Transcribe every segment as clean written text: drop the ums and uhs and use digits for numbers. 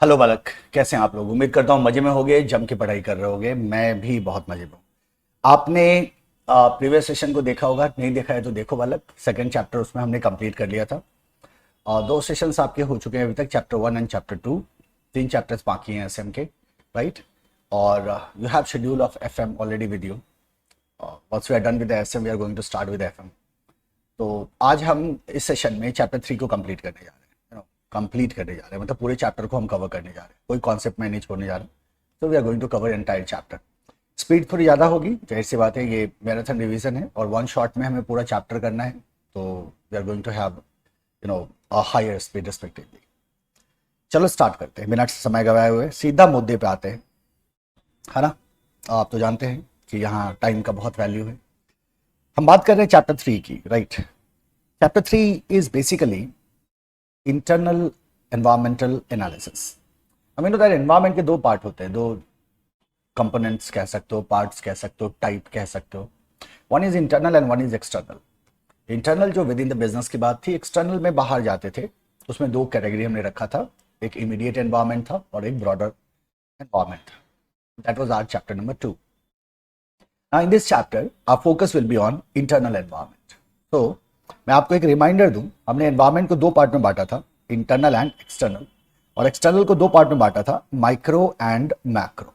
Hello बालक, कैसे हैं आप लोग। उम्मीद करता हूँ मजे में होगे, जम के पढ़ाई कर रहे होगे। मैं भी बहुत मजे में हूँ। आपने प्रीवियस सेशन को देखा होगा, नहीं देखा है तो देखो बालक। सेकंड चैप्टर उसमें हमने कंप्लीट कर लिया था और दो सेशंस आपके हो चुके हैं अभी तक, चैप्टर 1 एंड चैप्टर 2। तीन चैप्टर्स बाकी हैं एसएम के, राइट। और you have schedule of FM already with you. Once we are done with SM we are going to start with FM. तो आज हम इस सेशन में चैप्टर 3 को कंप्लीट करने जा रहे हैं। कंप्लीट करने जा रहे हैं मतलब पूरे चैप्टर को हम कवर करने जा रहे हैं, कोई कॉन्सेप्ट में नहीं छोड़ने जा रहे। तो we are going to cover entire chapter. Speed थोड़ी ज़्यादा होगी, जाहिर सी बात है, ये मैराथन रिवीजन है और वन शॉट में हमें पूरा चैप्टर करना है। तो we are going to have a higher speed respectively. चलो स्टार्ट करते हैं, बिना समय गवाए हुए सीधा मुद्दे पे आते हैं, है ना। आप तो जानते हैं कि यहाँ टाइम का बहुत वैल्यू है। हम बात कर रहे हैं चैप्टर 3 की, right. Chapter 3 is basically internal environmental analysis. हमें दैट एनवायरमेंट के दो पार्ट होते हैं, दो कंपोनेंट्स कह सकते हो, पार्ट्स कह सकते हो, टाइप कह सकते हो। One is internal and one is external. Internal जो विद इन द बिजनेस की बात थी, एक्सटर्नल में बाहर जाते थे। उसमें दो कैटेगरी हमने रखा था, एक इमीडिएट एनवायरमेंट था और एक ब्रॉडर एनवायरमेंट था। That was our chapter number 2। Now in this chapter our focus will be on internal environment. तो मैं आपको एक रिमाइंडर दूं, हमने एनवायरमेंट को दो पार्ट में बांटा था, इंटरनल एंड एक्सटर्नल, और एक्सटर्नल को दो पार्ट में बांटा था, micro and macro.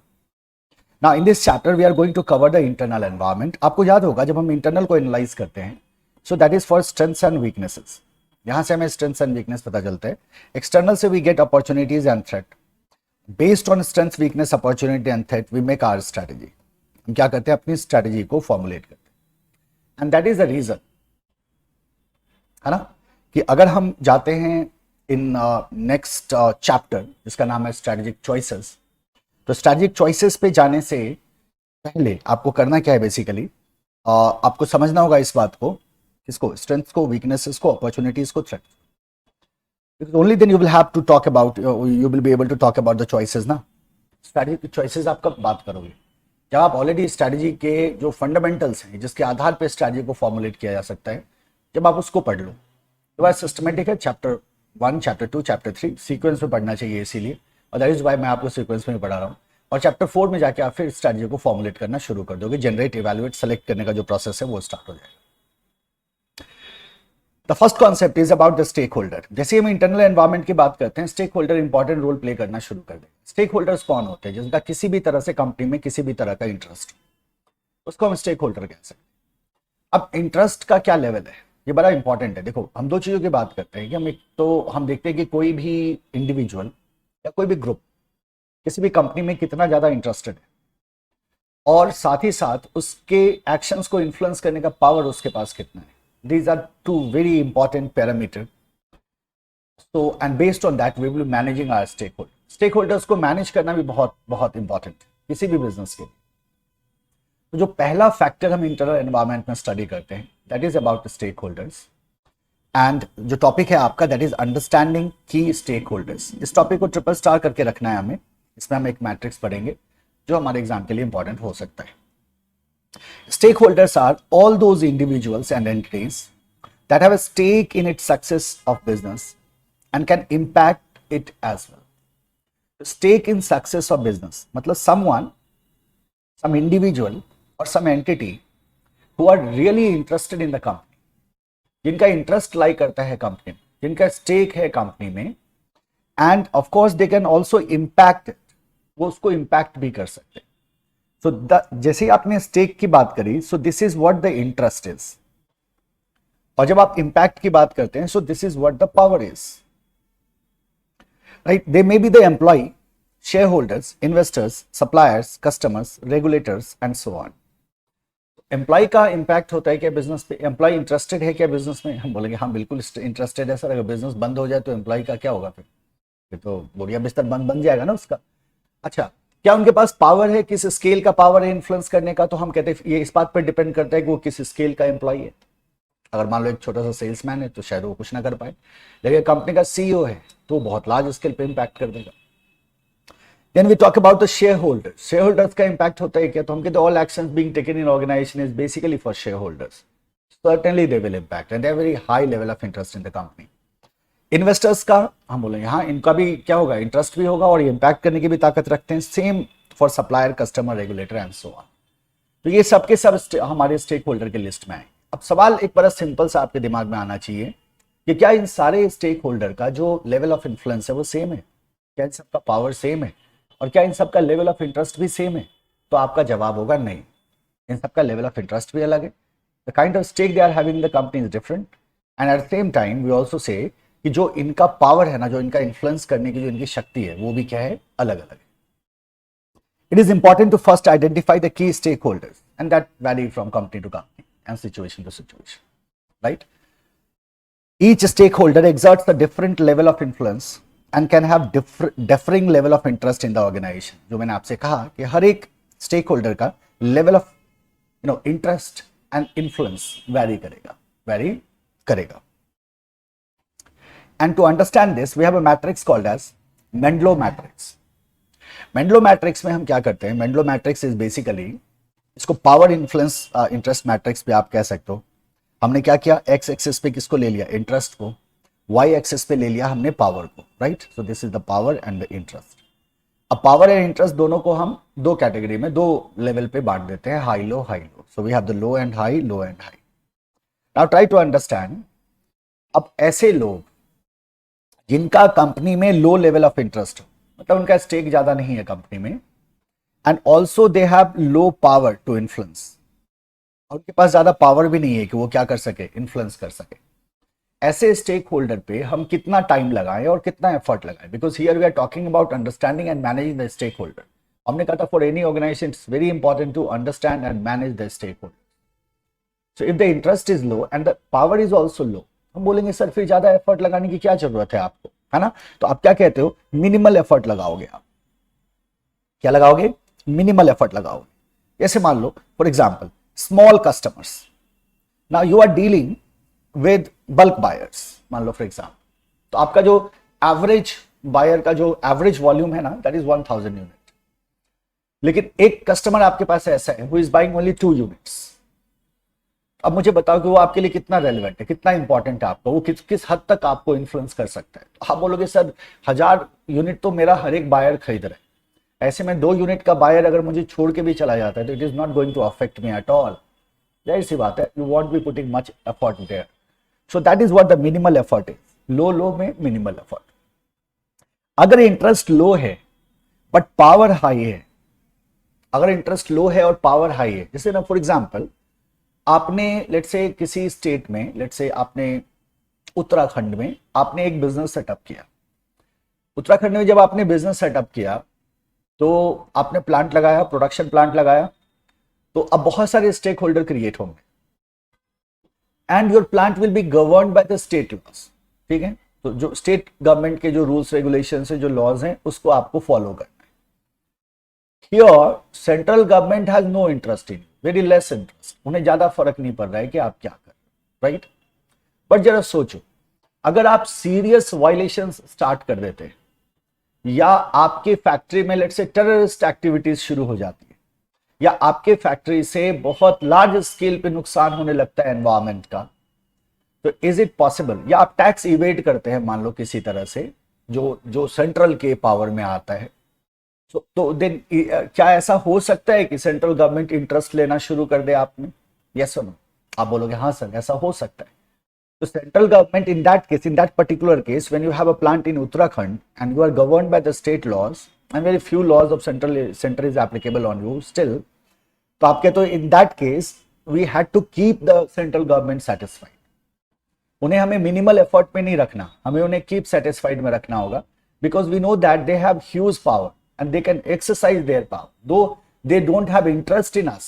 Now in this chapter we are going to cover the internal environment. आपको याद होगा जब हम इंटरनल को एनालाइज करते हैं, सो that is for strengths and weaknesses. यहां से हमें स्ट्रेंथ्स एंड वीकनेस पता चलते हैं। एक्सटर्नल से we get opportunities and threat. Based on strength, weakness, opportunity and threat we make our strategy. हम क्या करते हैं, अपनी स्ट्रेटेजी को फॉर्मुलेट करते हैं। And that is the reason, है ना, कि अगर हम जाते हैं इन नेक्स्ट चैप्टर जिसका नाम है स्ट्रेटेजिक चॉइसेस, तो स्ट्रेटेजिक चॉइसेस पे जाने से पहले आपको करना क्या है, बेसिकली आपको समझना होगा इस बात को, किसको, स्ट्रेंथ्स को, वीकनेसेस को, अपॉर्चुनिटीज को, threat. Because only then you will have to talk about, you will be able to talk about the choices ना। स्ट्रेटेजिक चॉइसेस आप कब बात करोगे, जब आप ऑलरेडी स्ट्रेटेजी के जो फंडामेंटल्स हैं जिसके आधार पर स्ट्रेटेजी को फॉर्मुलेट किया जा सकता है, जब आप उसको पढ़ लो। तो बात सिस्टमेटिक है, चैप्टर 1, चैप्टर 2, चैप्टर 3 सीक्वेंस में पढ़ना चाहिए इसीलिए, और दैट इज वाई मैं आपको सीक्वेंस में पढ़ा रहा हूँ। और चैप्टर 4 में जाके आप फिर स्ट्रेटजी को फॉर्मुलेट करना शुरू कर दोगे, जनरेट, इवैल्यूएट, सेलेक्ट करने का जो प्रोसेस है वो स्टार्ट हो जाएगा। The first concept is about the stakeholder. जैसे हम इंटरनल एनवायरमेंट की बात करते हैं, stakeholder important role play करना शुरू कर देंगे। स्टेक होल्डर्स कौन होते हैं, जिनका किसी भी तरह से कंपनी में किसी भी तरह का इंटरेस्ट, उसको हम स्टेक होल्डर कह सकते हैं। अब इंटरेस्ट का क्या लेवल है, ये बड़ा इंपॉर्टेंट है। देखो, हम दो चीजों की बात करते हैं कि हम एक तो हम देखते हैं कि कोई भी इंडिविजुअल या कोई भी ग्रुप किसी भी कंपनी में कितना ज्यादा इंटरेस्टेड है, और साथ ही साथ उसके एक्शंस को इन्फ्लुएंस करने का पावर उसके पास कितना है। These are two very important parameter. So and based on that we will managing our stakeholder. Stakeholders को मैनेज करना भी बहुत बहुत इंपॉर्टेंट है किसी भी बिजनेस के लिए। तो जो पहला फैक्टर हम इंटरनल एनवायरनमेंट में स्टडी करते हैं, that is about stakeholders. And जो टॉपिक है आपका, दैट इज अंडरस्टैंडिंग की स्टेक होल्डर्स। इस टॉपिक को ट्रिपल स्टार करके रखना है हमें। इसमें हम एक मैट्रिक्स पढ़ेंगे जो हमारे एग्जाम के लिए इंपॉर्टेंट हो सकता है। Stakeholders are all those individuals and entities that have a stake in its success of business and can impact it as well. Stake in success of business मतलब someone, some individual or some entity who are really interested in the company, जिनका interest लाई करता है company में, जिनका stake है company में, end of course they can also impact it, वो उसको इम्पैक्ट भी कर सकते हैं। सो जैसे आपने स्टेक की बात करी, so this is what the interest is, और जब आप इम्पैक्ट की बात करते हैं, so this is what the power is, right. They may be the employ, shareholders, investors, suppliers, customers, regulators and so on. Employ का इंपैक्ट होता है क्या बिजनेस पे, एम्प्लॉय इंटरेस्टेड है क्या बिजनेस में, हम बोलेंगे हाँ बिल्कुल इंटरेस्टेड है सर। अगर बिजनेस बंद हो जाए तो एम्प्लॉय का क्या होगा, फिर तो बोरिया बिस्तर बंद बन जाएगा ना उसका। अच्छा, क्या उनके पास पावर है, किस स्केल का पावर है इन्फ्लुएंस करने का, तो हम कहते हैं ये इस बात पर डिपेंड करता है कि वो किस स्केल का एम्प्लॉय है। अगर मान लो एक छोटा सा सेल्समैन है तो शायद वो कुछ ना कर पाए, लेकिन कंपनी का सीईओ है तो बहुत लार्ज स्केल पे इंपैक्ट कर देगा। Then we talk about the shareholders. Shareholders का impact होता है क्या, तो हम कहते हैं all actions being taken in organization is basically for shareholders. Certainly they will impact and they have very high level of interest in the company. Investors का हम बोलेंगे हाँ, इनका भी क्या होगा, इंटरेस्ट भी होगा और इम्पैक्ट करने की भी ताकत रखते हैं। Same for supplier, customer, regulator and so on. तो ये सबके सब हमारे स्टेक होल्डर के लिस्ट में आए। अब सवाल एक बड़ा सिंपल सा आपके दिमाग में आना चाहिए कि क्या इन सारे स्टेक होल्डर का जो लेवल ऑफ इन्फ्लुएंस है वो सेम है? क्या इन सबका पावर सेम है? और क्या इन सबका लेवल ऑफ इंटरेस्ट भी सेम है? तो आपका जवाब होगा नहीं, इन सबका लेवल ऑफ इंटरेस्ट भी अलग है। The kind of stake they are having the company is different, and at the same time we also say कि जो इनका पावर है ना, जो इनका इन्फ्लुएंस करने की जो इनकी शक्ति है, वो भी क्या है, अलग अलग है। It is important to first identify the key stakeholders, and that vary from company to company and situation to situation, right? Each stakeholder exerts a different level of influence and can have differing level of interest in the organization. जो मैंने आपसे कहा कि हर एक stakeholder का level of interest and influence vary करेगा. And to understand this, we have a matrix called as Mendelov matrix. Mendelow matrix में हम क्या करते हैं? मेंडलो मैट्रिक्स इज बेसिकली, इसको पावर इन्फ्लुएंस इंटरेस्ट मैट्रिक्स पे आप कह सकते हो। हमने क्या किया, एक्स एक्सिस पे किसको ले लिया, इंटरेस्ट को, वाई एक्सिस पे ले लिया हमने पावर को, right? So this is the power and the interest. अब पावर एंड इंटरेस्ट दोनों को हम दो कैटेगरी में, दो लेवल पे बांट देते हैं, high low high low. So we have the low and high, low and high. Now try to understand, अब ऐसे लोग जिनका कंपनी में लो लेवल ऑफ इंटरेस्ट हो, मतलब उनका स्टेक ज्यादा नहीं है कंपनी में, and also they have low power to influence, और उनके पास ज्यादा पावर भी नहीं है कि वो क्या कर सके, इन्फ्लुएंस कर सके। ऐसे स्टेक होल्डर पे हम कितना टाइम लगाएं और कितना एफर्ट लगाएं? Because here we are talking about understanding and managing the stakeholder. हमने कहा था for any organization it's very important to understand and manage the stakeholder. So if the interest is low and the power is also low, हम बोलेंगे sir फिर ज्यादा effort लगाने की क्या जरूरत है आपको, है ना? तो आप क्या कहते हो, मिनिमल एफर्ट लगाओगे। आप क्या लगाओगे, मिनिमल एफर्ट लगाओगे। जैसे मान लो for example small customers, now you are dealing with bulk buyers, मान लो फॉर एग्जांपल, तो आपका जो एवरेज बायर का जो एवरेज वॉल्यूम है ना, दैट इज 1000 यूनिट, लेकिन एक कस्टमर आपके पास ऐसा है who is buying only 2 units. अब मुझे बताओ कि वो आपके लिए कितना रेलेवेंट है, कितना इंपॉर्टेंट है आपको, वो किस हद तक आपको इन्फ्लुएंस कर सकता है। तो आप बोलोगे सर 1000 यूनिट तो मेरा हर एक बायर खरीद रहा है, ऐसे में 2 यूनिट का बायर अगर मुझे छोड़ के भी चला जाता है तो it is not going to affect me at all. जाहिर सी बात है, you won't be putting much effort there. So that is what the minimal effort is, low में मिनिमल एफर्ट। अगर इंटरेस्ट लो है बट पावर हाई है, अगर interest low है और पावर हाई है, जैसे ना फॉर एग्जाम्पल आपने लेट्स से किसी स्टेट में, लेट्स से आपने उत्तराखंड में आपने एक बिजनेस सेटअप किया। उत्तराखंड में जब आपने बिजनेस सेटअप किया तो आपने प्लांट लगाया, प्रोडक्शन प्लांट लगाया, तो अब बहुत सारे स्टेक होल्डर क्रिएट होंगे and your plant will be governed by the state laws. ठीक है, तो जो स्टेट गवर्नमेंट के जो रूल्स रेगुलेशन है, जो लॉज हैं, उसको आपको फॉलो करना है। Here central government has no interest in, very less interest, उन्हें ज्यादा फर्क नहीं पड़ रहा है कि आप क्या कर, राइट? बट जरा सोचो, अगर आप सीरियस वायलेशंस स्टार्ट कर देते हैं या आपके फैक्ट्री में लेट्स से टेररिस्ट एक्टिविटीज शुरू हो जाती है, या आपके फैक्ट्री से बहुत लार्ज स्केल पे नुकसान होने लगता है एनवायरमेंट का, तो इज इट पॉसिबल, या आप टैक्स इवेड करते हैं मान लो किसी तरह से, जो सेंट्रल के पावर में आता है, तो देन क्या ऐसा हो सकता है कि सेंट्रल गवर्नमेंट इंटरेस्ट लेना शुरू कर दे आप में? यस और नो? आप बोलोगे हाँ सर ऐसा हो सकता है। तो central government in that case, in that particular case, when you have a plant in Uttarakhand and you are governed by the state laws and very few laws of centre is applicable on you still, तो आप कहते हो in that case we had to keep the central government satisfied. उन्हें हमें minimal effort में नहीं रखना, हमें उन्हें कीप सेटिस्फाइड में रखना होगा, because we know that they have huge power and they can exercise their power, though they don't have interest in us,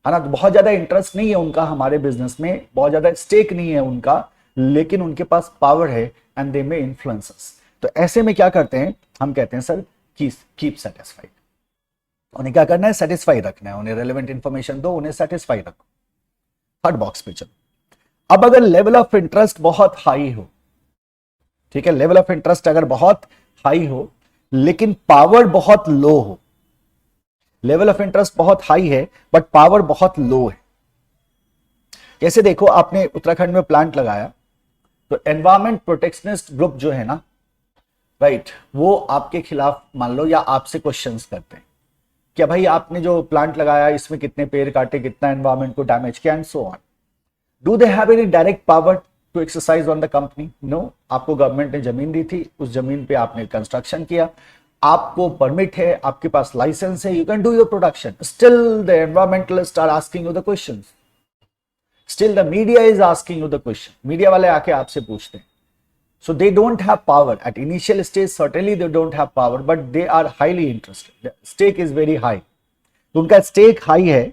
है ना? तो बहुत ज्यादा इंटरेस्ट नहीं है उनका हमारे बिजनेस में, बहुत ज्यादा स्टेक नहीं है उनका, लेकिन उनके पास पावर है एंड दे मे इन्फ्लुएंस अस। तो ऐसे में क्या करते हैं, हम कहते हैं सर कीप सेटिस्फाइड। उन्हें क्या करना है, सेटिस्फाई रखना है, उन्हें रेलेवेंट इंफॉर्मेशन दो, उन्हें सेटिस्फाई रखो। थर्ड बॉक्स पे चलो। अब अगर लेवल ऑफ इंटरेस्ट बहुत हाई हो, ठीक है, लेवल ऑफ इंटरेस्ट अगर बहुत हाई हो लेकिन पावर बहुत लो हो, लेवल ऑफ इंटरेस्ट बहुत हाई है बट पावर बहुत लो है। जैसे देखो आपने उत्तराखंड में प्लांट लगाया, तो एनवायरमेंट प्रोटेक्शनिस्ट ग्रुप जो है ना, राइट, वो आपके खिलाफ मान लो या आपसे क्वेश्चंस करते हैं क्या भाई आपने जो प्लांट लगाया इसमें कितने पेड़ काटे, कितना एनवायरमेंट को डैमेज किया and so on. Do they have any direct power to exercise on the company? No. आपको गवर्नमेंट ने जमीन दी थी, उस जमीन पे आपने कंस्ट्रक्शन किया, आपको परमिट है, आपके पास लाइसेंस है, you can do your production, still the environmentalist are asking you the questions, still the media is asking you the question, media वाले आके आपसे पूछते हैं। So they don't have power at initial stage. Certainly they don't have power, but they are highly interested. The stake is very high. तो उनका stake high है,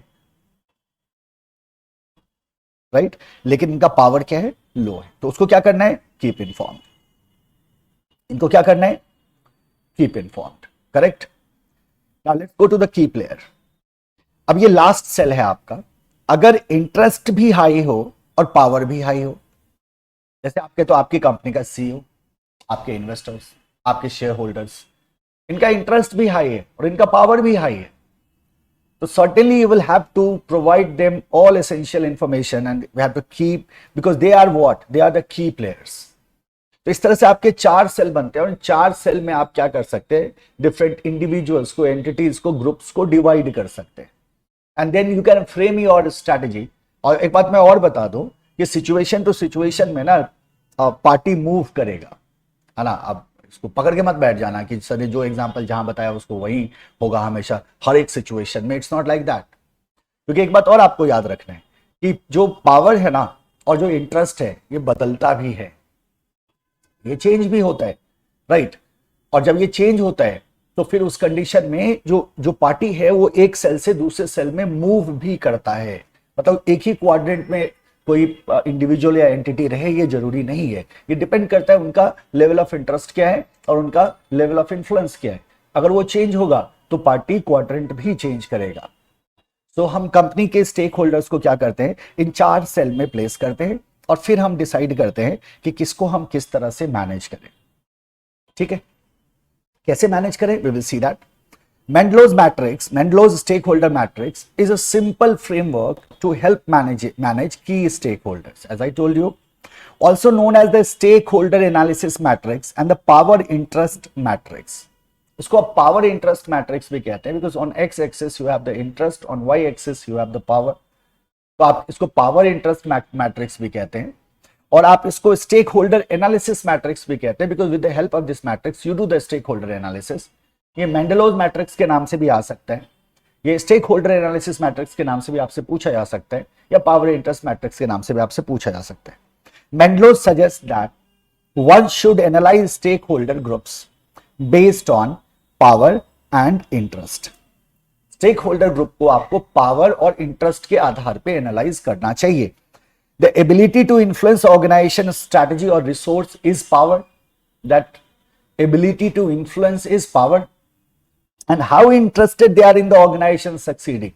right? लेकिन इनका power क्या है? Low है। तो उसको क्या करना है? Keep informed. इनको क्या करना है? Keep informed. Correct? Now let's go to the key player. अब ये last cell है आपका। अगर interest भी high हो और power भी high हो, जैसे आपके तो आपकी कंपनी का सीईओ, आपके इन्वेस्टर्स, आपके शेयर होल्डर्स, इनका इंटरेस्ट भी हाई है और इनका पावर भी हाई है, तो certainly you will have to provide them all essential information and we have to keep, because they are what, they are the key players. तो इस तरह से आपके 4 सेल बनते हैं और 4 सेल में आप क्या कर सकते हैं, डिफरेंट इंडिविजुअल्स को, एंटिटीज को, ग्रुप्स को डिवाइड कर सकते हैं and then you can frame your strategy. और एक बात मैं और बता दूं कि सिचुएशन टू सिचुएशन में ना पार्टी मूव करेगा, है ना। अब इसको पकड़ के मत बैठ जाना कि सर ने जो एग्जांपल जहां बताया उसको वही होगा हमेशा हर एक सिचुएशन में, इट्स नॉट लाइक दैट। क्योंकि एक बात और आपको याद रखना है कि जो पावर है ना और जो इंटरेस्ट है ये बदलता भी है, ये चेंज भी होता है, राइट। और जब ये चेंज होता है तो फिर उस कंडीशन में जो पार्टी है वो एक सेल से दूसरे सेल में मूव भी करता है। मतलब एक ही क्वाड्रेंट में कोई इंडिविजुअल या एंटिटी रहे ये जरूरी नहीं है, ये डिपेंड करता है उनका लेवल ऑफ इंटरेस्ट क्या है और उनका लेवल ऑफ इन्फ्लुएंस क्या है। अगर वो चेंज होगा तो पार्टी क्वाड्रेंट भी चेंज करेगा। तो हम कंपनी के स्टेक होल्डर्स को क्या करते हैं, इन 4 सेल में प्लेस करते हैं और फिर हम डिसाइड करते हैं कि किसको हम किस तरह से मैनेज करें। ठीक है, कैसे मैनेज करें, we will see that. Mendelow's matrix, Mendelow's stakeholder matrix is a simple framework to help manage key stakeholders. As I told you, also known as the stakeholder analysis matrix and the power interest matrix. इसको आप power interest matrix भी कहते हैं because on x axis you have the interest, on y axis you have the power. तो आप इसको power interest matrix भी कहते हैं और आप इसको stakeholder analysis matrix भी कहते हैं because with the help of this matrix you do the stakeholder analysis. ये मेंडेलोज मैट्रिक्स के नाम से भी आ सकता है, ये स्टेक होल्डर एनालिसिस मैट्रिक्स के नाम से भी आपसे पूछा जा सकता है, या पावर इंटरेस्ट मैट्रिक्स के नाम से भी आपसे पूछा जा सकता है। Mendelow's suggest that one should analyse stakeholder groups based on power and interest. Stakeholder group को आपको पावर और इंटरेस्ट के आधार पर एनालाइज करना चाहिए। The ability to influence organisation strategy और resource is power, that ability to influence is power, and how interested they are in the organization succeeding,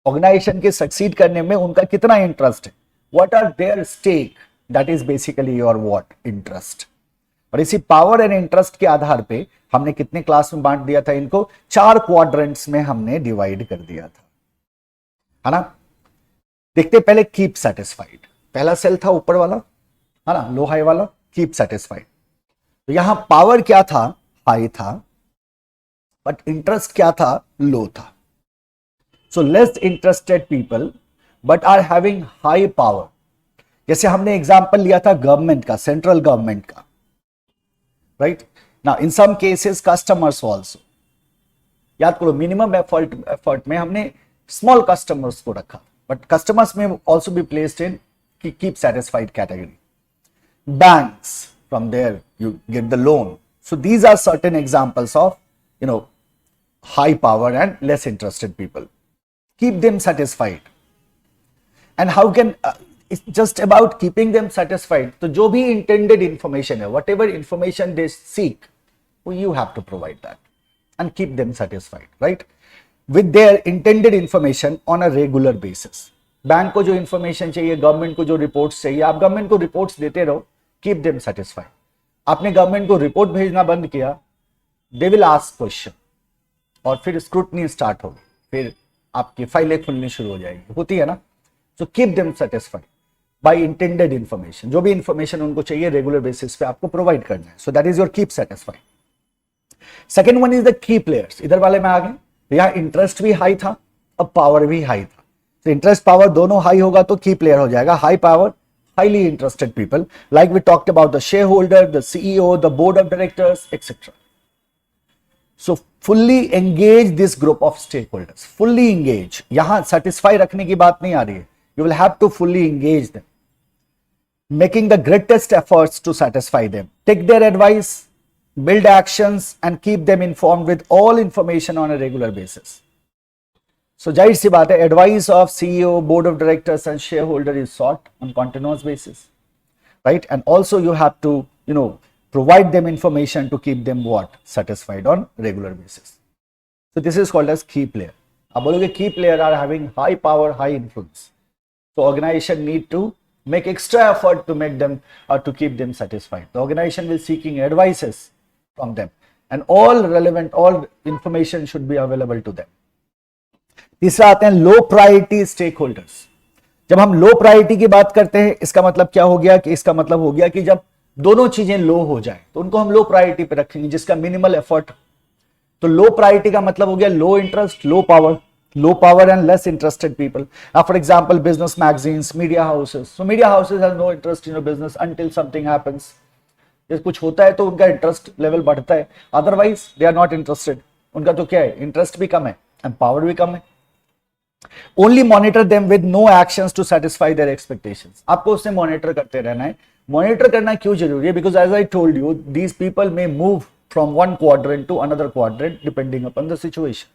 organization के succeed करने में उनका कितना इंटरेस्ट है, what are their stake, that is basically your what interest। और इसी power and interest के आधार पे हमने कितने क्लास में बांट दिया था, इनको 4 क्वाड्रेंट्स में हमने डिवाइड कर दिया था, है ना। देखते पहले कीप सेटिस्फाइड, पहला सेल था ऊपर वाला, है ना, लो हाई वाला, कीप सेटिस्फाइड। तो यहां पावर क्या था, हाई था, बट इंटरेस्ट क्या था, लो था। So less interested people but are having high power. जैसे हमने एग्जांपल लिया था गवर्नमेंट का, सेंट्रल गवर्नमेंट का, right. Now in some cases customers also, याद करो मिनिमम एफर्ट में हमने स्मॉल कस्टमर्स को रखा, बट कस्टमर्स में also be placed in keep satisfied category. Banks, from there you get the loan. So these are certain examples of, you know, high power and less interested people. Keep them satisfied. And how can it's just about keeping them satisfied. तो जो भी intended information है, whatever information they seek, you have to provide that and keep them satisfied, right? With their intended information on a regular basis. Bank को जो information चाहिए, government को जो reports चाहिए, आप गवर्नमेंट को रिपोर्ट्स देते रहो, कीप देम सेटिस्फाइड। आपने गवर्नमेंट को रिपोर्ट भेजना बंद किया, दे विल आस्क क्वेश्चन और फिर स्क्रूटनी स्टार्ट होगी, फिर आपकी फाइलें खुलनी शुरू हो जाएगी, होती है ना। So keep them satisfied. By intended information, जो भी इंफॉर्मेशन उनको चाहिए रेगुलर बेसिस पे आपको प्रोवाइड करना है. सो that is your keep satisfied. Second one is the key players. इधर वाले में आ गए, यहाँ इंटरेस्ट भी हाई था और पावर भी हाई था. तो इंटरेस्ट पावर दोनों हाई होगा तो की प्लेयर हो जाएगा. High power, highly interested people, like we talked about the shareholder, the CEO, the board of directors, etc. So fully engage this group of stakeholders. Fully engage. यहाँ satisfy रखने की बात नहीं आ रही है. You will have to fully engage them, making the greatest efforts to satisfy them. Take their advice, build actions, and keep them informed with all information on a regular basis. So जाहिर सी बात है, advice of CEO, board of directors and shareholder is sought on continuous basis, right? And also you have to, provide them information to keep them what? Satisfied on regular basis. So this is called as key player. आप बोलोगे key player are having high power, high influence. So organization need to make extra effort to make them or to keep them satisfied. The organization will seeking advices from them, and all relevant, all information should be available to them. तीसरा आते हैं low priority stake holders. जब हम low priority की बात करते हैं, इसका मतलब क्या हो गया कि इसका मतलब हो गया कि जब दोनों चीजें लो हो जाए तो उनको हम लो प्रायोरिटी पे रखेंगे, जिसका मिनिमल एफर्ट. तो लो प्रायोरिटी का मतलब हो गया low interest, low power and less interested people. For example business magazines, media houses. So media houses have no interest in your business until something happens. जब कुछ होता है तो उनका इंटरेस्ट लेवल बढ़ता है, otherwise they are not interested. उनका तो क्या है, इंटरेस्ट भी कम है एंड पावर भी कम है. Only monitor them with no actions to satisfy their expectations. आपको उससे मॉनिटर करते रहना है. मॉनिटर करना क्यों जरूरी है? Because as I told you, these people may move from one quadrant to another quadrant depending upon the situation.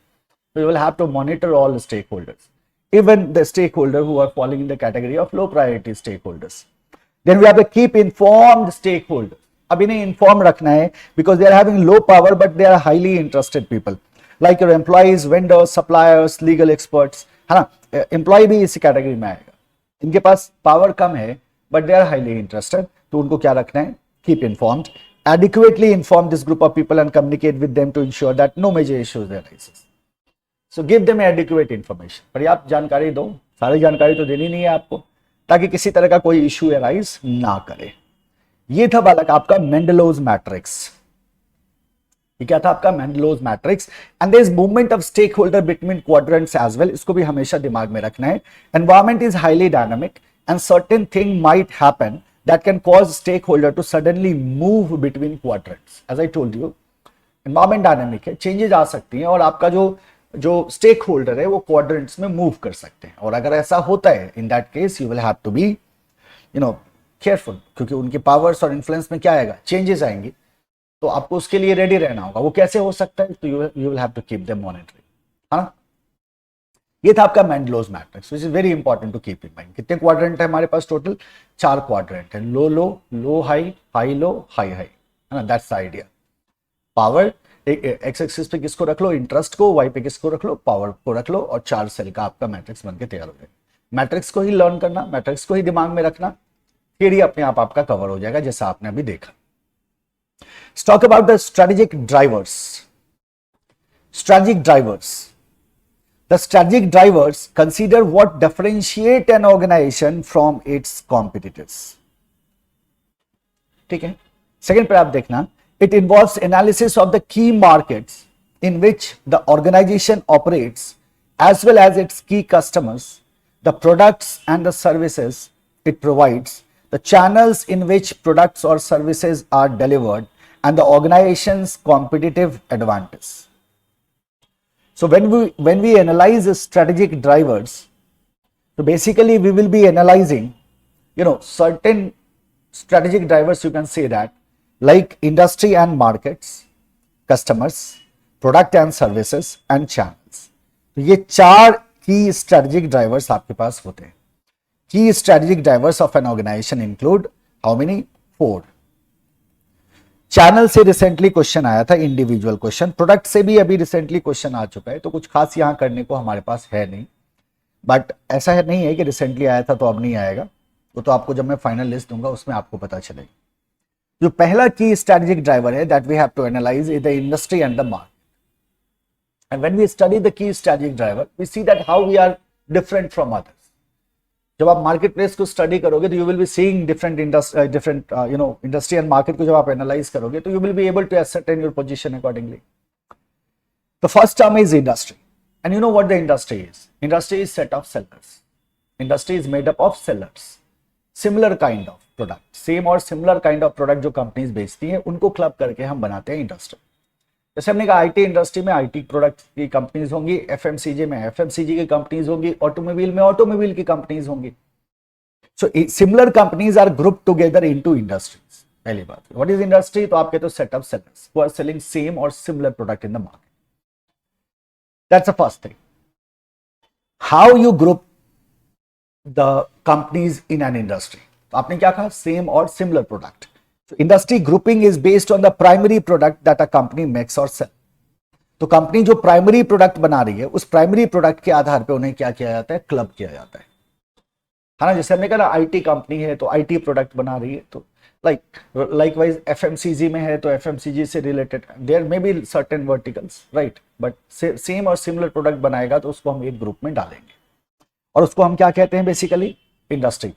So you will have to monitor all the stakeholders, even the stakeholder who are falling in the category of low priority stakeholders. Then we have to keep informed stakeholders. अब इन्हें informed रखना है because they are having low power but they are highly interested people, like your employees, vendors, suppliers, legal experts. है ना, employ भी इसी category में आएगा. इनके पास पावर कम है but they are highly interested, तो उनको क्या रखना है? Keep informed, adequately inform this group of people and communicate with them to ensure that no major issues arises. So give them adequate information. पर्याप्त जानकारी दो. सारी जानकारी तो देनी नहीं है आपको, ताकि किसी तरह का कोई इश्यू अराइज ना करे. ये था बालक आपका मेंडलोज मैट्रिक्स. ये क्या था आपका? Mendelow's matrix. And there is movement of stakeholder between quadrants as well. इसको भी हमेशा दिमाग में रखना है. Environment is highly dynamic and certain thing might happen that can cause stakeholder to suddenly move between quadrants. As I told you, environment dynamic है, changes आ सकती हैं और आपका जो स्टेक होल्डर है वो क्वाड्रेंट्स में मूव कर सकते हैं. और अगर ऐसा होता है, in that case you will have to be careful, क्योंकि उनके पावर्स और इन्फ्लुएंस में क्या आएगा? चेंजेस आएंगे. तो आपको उसके लिए रेडी रहना होगा. वो कैसे हो सकता है? तो you will have to keep them monitoring. हाँ, ये था आपका Mendelow's matrix, which is very important to keep in mind. कितने क्वाड्रेंट है हमारे पास? टोटल 4 क्वाड्रेंट है. Low low, low high, high low, high high, है ना. That's the idea. Power X axis पे किसको रख लो? इंटरेस्ट को. वाई पे किसको रख लो? पावर को रख लो. और 4 सेल का आपका मैट्रिक्स बनके तैयार हो जाएगा. मैट्रिक्स को ही लर्न करना, मैट्रिक्स को ही दिमाग में रखना, फिर ही अपने आप आपका कवर हो जाएगा, जैसा आपने अभी देखा. Let's talk about the strategic drivers. Strategic drivers. The strategic drivers consider what differentiate an organization from its competitors. ठीक है. सेकेंड पर आप देखना, it involves analysis of the key markets in which the organization operates, as well as its key customers, the products and the services it provides, the channels in which products or services are delivered, and the organization's competitive advantage. So when we analyze the strategic drivers, so basically we will be analyzing, certain strategic drivers, you can say that, like industry and markets, customers, product and services, and channels. तो ये 4 key strategic drivers आपके पास होते हैं. Key strategic drivers of an organization include how many? 4. Channel से recently question आया था, individual question. Product से भी अभी रिसेंटली क्वेश्चन आ चुका है, तो कुछ खास यहां करने को हमारे पास है नहीं. बट ऐसा है नहीं है कि रिसेंटली आया था तो अब नहीं आएगा. वो तो आपको जब मैं फाइनल लिस्ट दूंगा उसमें आपको पता चलेगा. जो पहला की स्ट्रेटेजिक ड्राइवर है that we have to analyse is the industry and the market. And when we study the key strategic driver we see that how we are different from others. जब आप market place को study करोगे तो you will be seeing different industry and market को जब आप analyse करोगे तो you will be able to ascertain your position accordingly. The first term is industry, and you know what the industry is. Industry is set of sellers. Industry is made up of sellers. Similar kind of product, same और similar kind of product जो companies बेचती हैं उनको club करके हम बनाते हैं industry. जैसे हमने कहा आईटी इंडस्ट्री में आईटी प्रोडक्ट की कंपनीज होंगी, एफएमसीजी में एफएमसीजी की कंपनीज होंगी, ऑटोमोबाइल में ऑटोमोबाइल की कंपनीज होंगी. So similar companies are group together into industries. पहली बात, व्हाट इज इंडस्ट्री? तो आप कहते हो set of sellers who are selling same और similar product in the market. That's the first thing. How you group the companies in an industry? तो आपने क्या कहा? सेम और similar product. So industry grouping is based on the primary product that a company makes or sell. तो company जो primary product बना रही है उस प्राइमरी प्रोडक्ट के आधार पे उन्हें क्या किया जाता है? क्लब किया जाता है ना. जैसे हमने कहा आईटी कंपनी है तो आईटी प्रोडक्ट बना रही है, तो लाइकवाइज एफएमसीजी में है तो एफएमसीजी से related there may be certain verticals, right, but same और सिमिलर प्रोडक्ट बनाएगा तो उसको हम एक ग्रुप में डालेंगे और उसको हम क्या कहते हैं? Basically industry.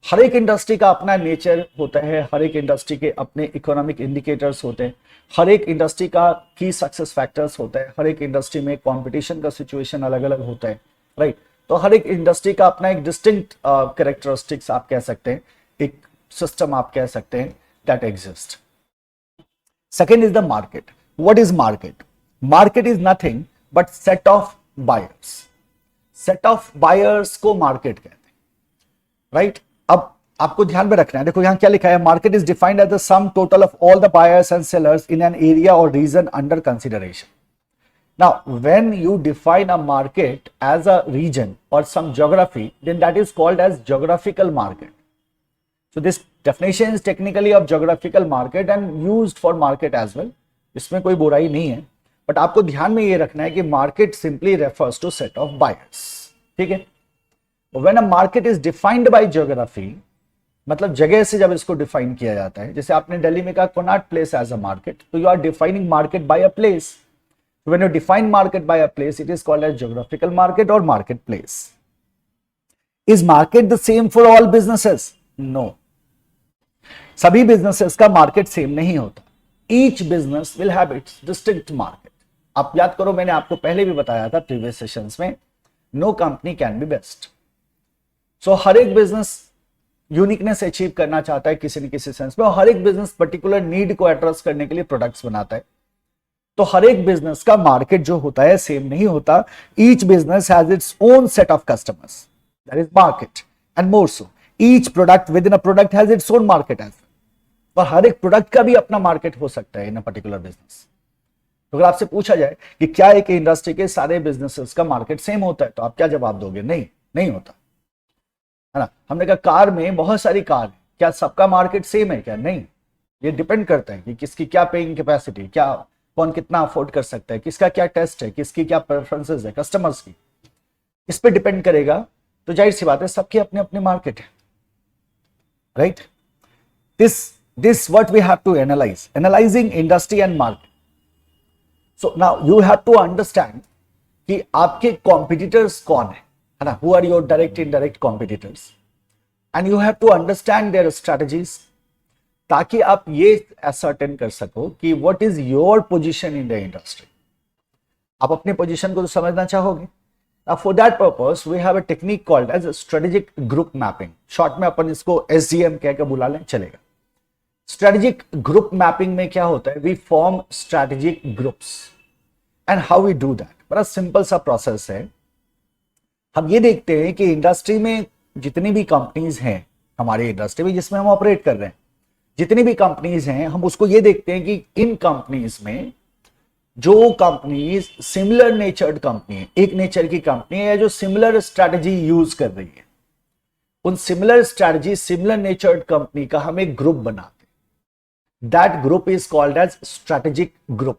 हर एक इंडस्ट्री का अपना नेचर होता है, हर एक इंडस्ट्री के अपने इकोनॉमिक इंडिकेटर्स होते हैं, हर एक इंडस्ट्री का की सक्सेस फैक्टर्स होता है, हर एक इंडस्ट्री में कंपटीशन का सिचुएशन अलग अलग होता है, राइट. तो हर एक इंडस्ट्री का अपना एक डिस्टिंक्ट कैरेक्टरिस्टिक्स आप कह सकते हैं, एक सिस्टम आप कह सकते हैं that exist. Second is the market. What is market? Market is nothing but set of buyers. Set of buyers को मार्केट कहते हैं, राइट. अब आपको ध्यान में रखना है, देखो यहां क्या लिखा है? Market is defined as the sum total of all the buyers and sellers in an area और region under consideration. Now when you define a market as a region और some geography, then that is called as geographical market. So this definition is technically of geographical market and used for market as well. इसमें कोई बुराई नहीं है, but आपको ध्यान में ये रखना है कि market simply refers to set of buyers. ठीक है. When a market is defined by geography, मतलब जगह से जब इसको डिफाइन किया जाता है, जैसे आपने दिल्ली में कहा Connaught Place as a market, तो you are defining market by a place. When you define market by a place, it is called as geographical market or marketplace. Is market the same for all businesses? No. सभी businesses का market same नहीं होता. Each business will have its distinct market. आप याद करो, मैंने आपको पहले भी बताया था previous sessions में, no company can be best. सो हर एक बिजनेस यूनिकनेस अचीव करना चाहता है किसी न किसी सेंस में, और हर एक बिजनेस पर्टिकुलर नीड को एड्रेस करने के लिए प्रोडक्ट्स बनाता है. तो हर एक बिजनेस का मार्केट जो होता है सेम नहीं होता. Each business has its own set of customers, that is market, and more so each product within a product has its own market as well. और हर एक प्रोडक्ट का भी अपना मार्केट हो सकता है इन अ पर्टिकुलर बिजनेस. तो अगर आपसे पूछा जाए कि क्या एक इंडस्ट्री के सारे बिजनेसेस का मार्केट सेम होता है, तो आप क्या जवाब दोगे? नहीं, नहीं होता है ना. हमने कहा कार में बहुत सारी कार है, क्या सबका मार्केट सेम है क्या? नहीं. ये डिपेंड करता है कि किसकी क्या पेइंग कैपेसिटी, क्या कौन कितना अफोर्ड कर सकता है, किसका क्या टेस्ट है, किसकी क्या प्रेफरेंसेस है कस्टमर्स की, इस पे डिपेंड करेगा. तो जाहिर सी बात है सबके अपने अपने मार्केट है, right. This what we have to analyse, analysing industry and market. So now you have to understand कि आपके कॉम्पिटिटर्स कौन है ना. Who are your direct indirect competitors, and you have to understand their strategies, ताकि आप ये ascertain कर सको कि what is your position in the industry. आप अपने पोजीशन को तो समझना चाहोगे. For that purpose we have a technique called as strategic group mapping. Short में अपन इसको SGM कहकर बुला लें, चलेगा. स्ट्रेटेजिक ग्रुप मैपिंग में क्या होता है? We form strategic groups, and how we do that? बड़ा सिंपल सा प्रोसेस है. हम ये देखते हैं कि इंडस्ट्री में जितनी भी कंपनीज हैं, हमारी इंडस्ट्री में जिसमें हम ऑपरेट कर रहे हैं, जितनी भी कंपनीज हैं, हम उसको ये देखते हैं कि इन कंपनीज में जो कंपनीज सिमिलर नेचर्ड कंपनी है, एक नेचर की कंपनी है, जो सिमिलर स्ट्रैटेजी यूज कर रही है, उन similar strategy similar natured company का हम एक ग्रुप बनाते हैं. That group is called as strategic group.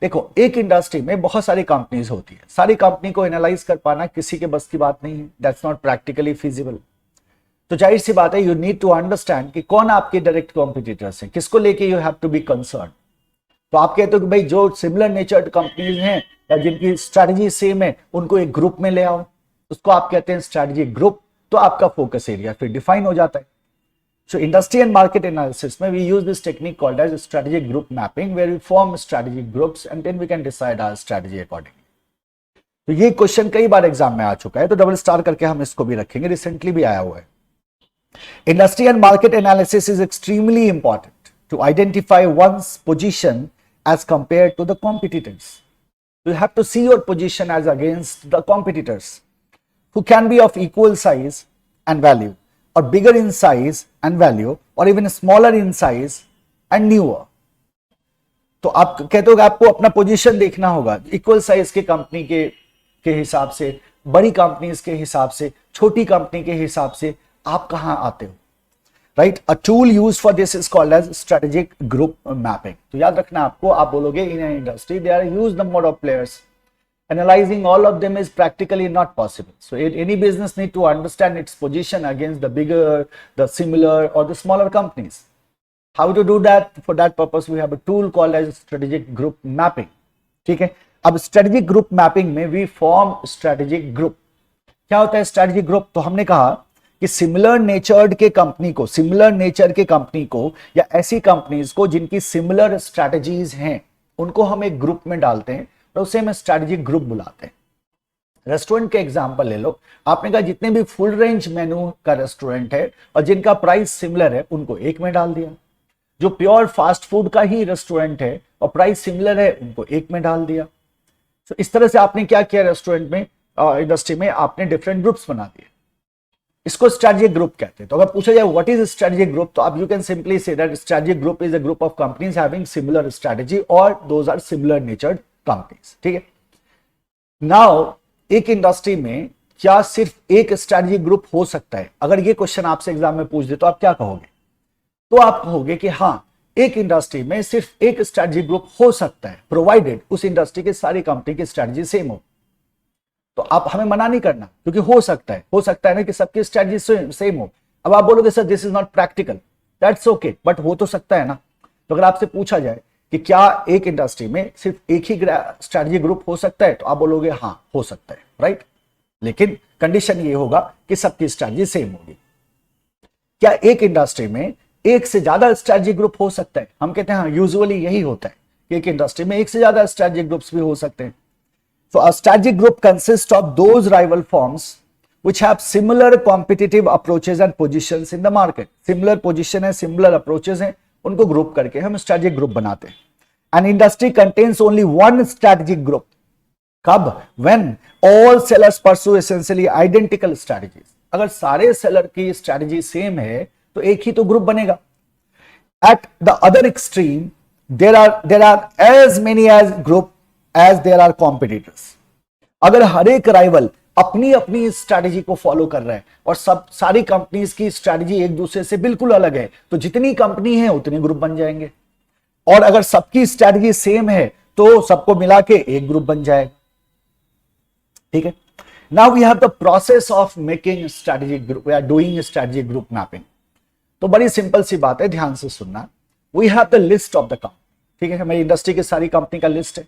देखो, एक इंडस्ट्री में बहुत सारी कंपनीज होती है, सारी कंपनी को एनालाइज कर पाना किसी के बस की बात नहीं है. That's not practically feasible. तो जाहिर सी बात है, यू नीड टू अंडरस्टैंड कि कौन आपके डायरेक्ट कॉम्पिटिटर्स हैं, किसको लेके you have to be concern. तो आप कहते हो कि भाई जो सिमिलर नेचर्ड कंपनीज हैं या जिनकी स्ट्रैटेजी सेम है, उनको एक ग्रुप में ले आओ. उसको आप कहते हैं स्ट्रेटेजिक ग्रुप, तो आपका फोकस एरिया फिर डिफाइन हो जाता है। So industry and market analysis में we use this technique called as strategic group mapping, where we form strategic groups and then we can decide our strategy accordingly. तो ये question कई बार exam में आ चुका है, तो डबल स्टार करके हम इसको भी रखेंगे, रिसेंटली भी आया हुआ है। Industry and market analysis is extremely important to identify one's position as compare to the competitors. You have to see your position as against the competitors who can be of equal size and value, or bigger in size and value, or even smaller in size and newer. तो आप कहते हो कि आपको अपना position देखना होगा, equal size के कंपनी के हिसाब से, बड़ी कंपनीज के हिसाब से, छोटी कंपनी के हिसाब से आप कहां आते हो, right. A tool use for this is called as strategic group mapping. तो याद रखना आपको, आप बोलोगे in an industry they are huge number of players, analyzing all of them is practically not possible. So any business need to understand its position against the bigger, the similar or the smaller companies. How to do that? For that purpose we have a tool called as strategic group mapping. ठीक है। अब strategic group mapping में we form strategic group। क्या होता है strategic group? तो हमने कहा कि सिमिलर नेचर्ड के कंपनी को, सिमिलर नेचर के कंपनी को या ऐसी कंपनीज को जिनकी सिमिलर स्ट्रैटेजीज हैं, उनको हम एक ग्रुप में डालते हैं और उसे हम स्ट्रैटेजिक ग्रुप बुलाते हैं। रेस्टोरेंट के एग्जांपल ले लो, आपने कहा जितने भी फुल रेंज मेनू का रेस्टोरेंट है और जिनका प्राइस सिमिलर है उनको एक में डाल दिया, जो प्योर फास्ट फूड का ही रेस्टोरेंट है और प्राइस सिमिलर है उनको एक में डाल दिया। तो इस तरह से आपने क्या किया, रेस्टोरेंट में इंडस्ट्री में आपने डिफरेंट ग्रुप्स बना दिए, इसको स्ट्रैटेजिक ग्रुप कहते हैं। तो अगर पूछा जाए व्हाट इज स्ट्रैटेजिक ग्रुप, तो आप you can simply say that strategic group is a group of companies having similar strategy और those are similar natured companies. ठीक है। नाउ एक इंडस्ट्री में क्या सिर्फ एक स्ट्रैटेजिक ग्रुप हो सकता है? अगर ये क्वेश्चन आपसे एग्जाम में पूछ दे तो आप क्या कहोगे? तो आप कहोगे कि हाँ, एक इंडस्ट्री में सिर्फ एक स्ट्रैटेजिक ग्रुप हो सकता है, प्रोवाइडेड उस इंडस्ट्री के सारी कंपनी की स्ट्रैटेजी सेम हो। तो आप हमें मना नहीं करना, क्योंकि हो सकता है ना कि सबकी स्ट्रैटेजी सेम हो। अब आप बोलोगे sir this is not practical, that's okay, but हो तो सकता है ना। तो अगर आपसे पूछा जाए कि क्या एक इंडस्ट्री में सिर्फ एक ही स्ट्रैटेजी ग्रुप हो सकता है, तो आप बोलोगे हाँ हो सकता है, राइट। लेकिन कंडीशन ये होगा कि सबकी स्ट्रैटेजी सेम होगी। क्या एक इंडस्ट्री में एक से ज्यादा स्ट्रैटेजी ग्रुप हो सकता है? हम कहते हैं हाँ, यूजुअली यही होता है कि एक इंडस्ट्री में एक से ज्यादा स्ट्रैटेजी ग्रुप्स भी हो सकते हैं। So a strategic group consists of those rival firms which have similar competitive approaches and positions in the market. Similar position है, similar approaches हैं, उनको ग्रुप करके हम strategic group बनाते हैं। An industry contains only one strategic group. कब? When all sellers pursue essentially identical strategies. अगर सारे सेलर की स्ट्रैटेजी सेम है तो एक ही तो ग्रुप बनेगा। At the other extreme, there are as many as group as there are competitors. अगर हर एक राइवल अपनी अपनी स्ट्रैटेजी को फॉलो कर रहा है और सारी कंपनीज की स्ट्रैटेजी एक दूसरे से बिल्कुल अलग है, तो जितनी कंपनी है उतने ग्रुप बन जाएंगे। और अगर सबकी स्ट्रैटेजी सेम है तो सबको मिला के एक ग्रुप बन जाएगा। ठीक है। Now we have the process of making strategic group या डूइंग स्ट्रैटेजिक ग्रुप मैपिंग। तो बड़ी सिंपल सी बात है, ध्यान से सुनना। We have the list of the company. ठीक है, हमारी इंडस्ट्री की सारी कंपनी का लिस्ट है।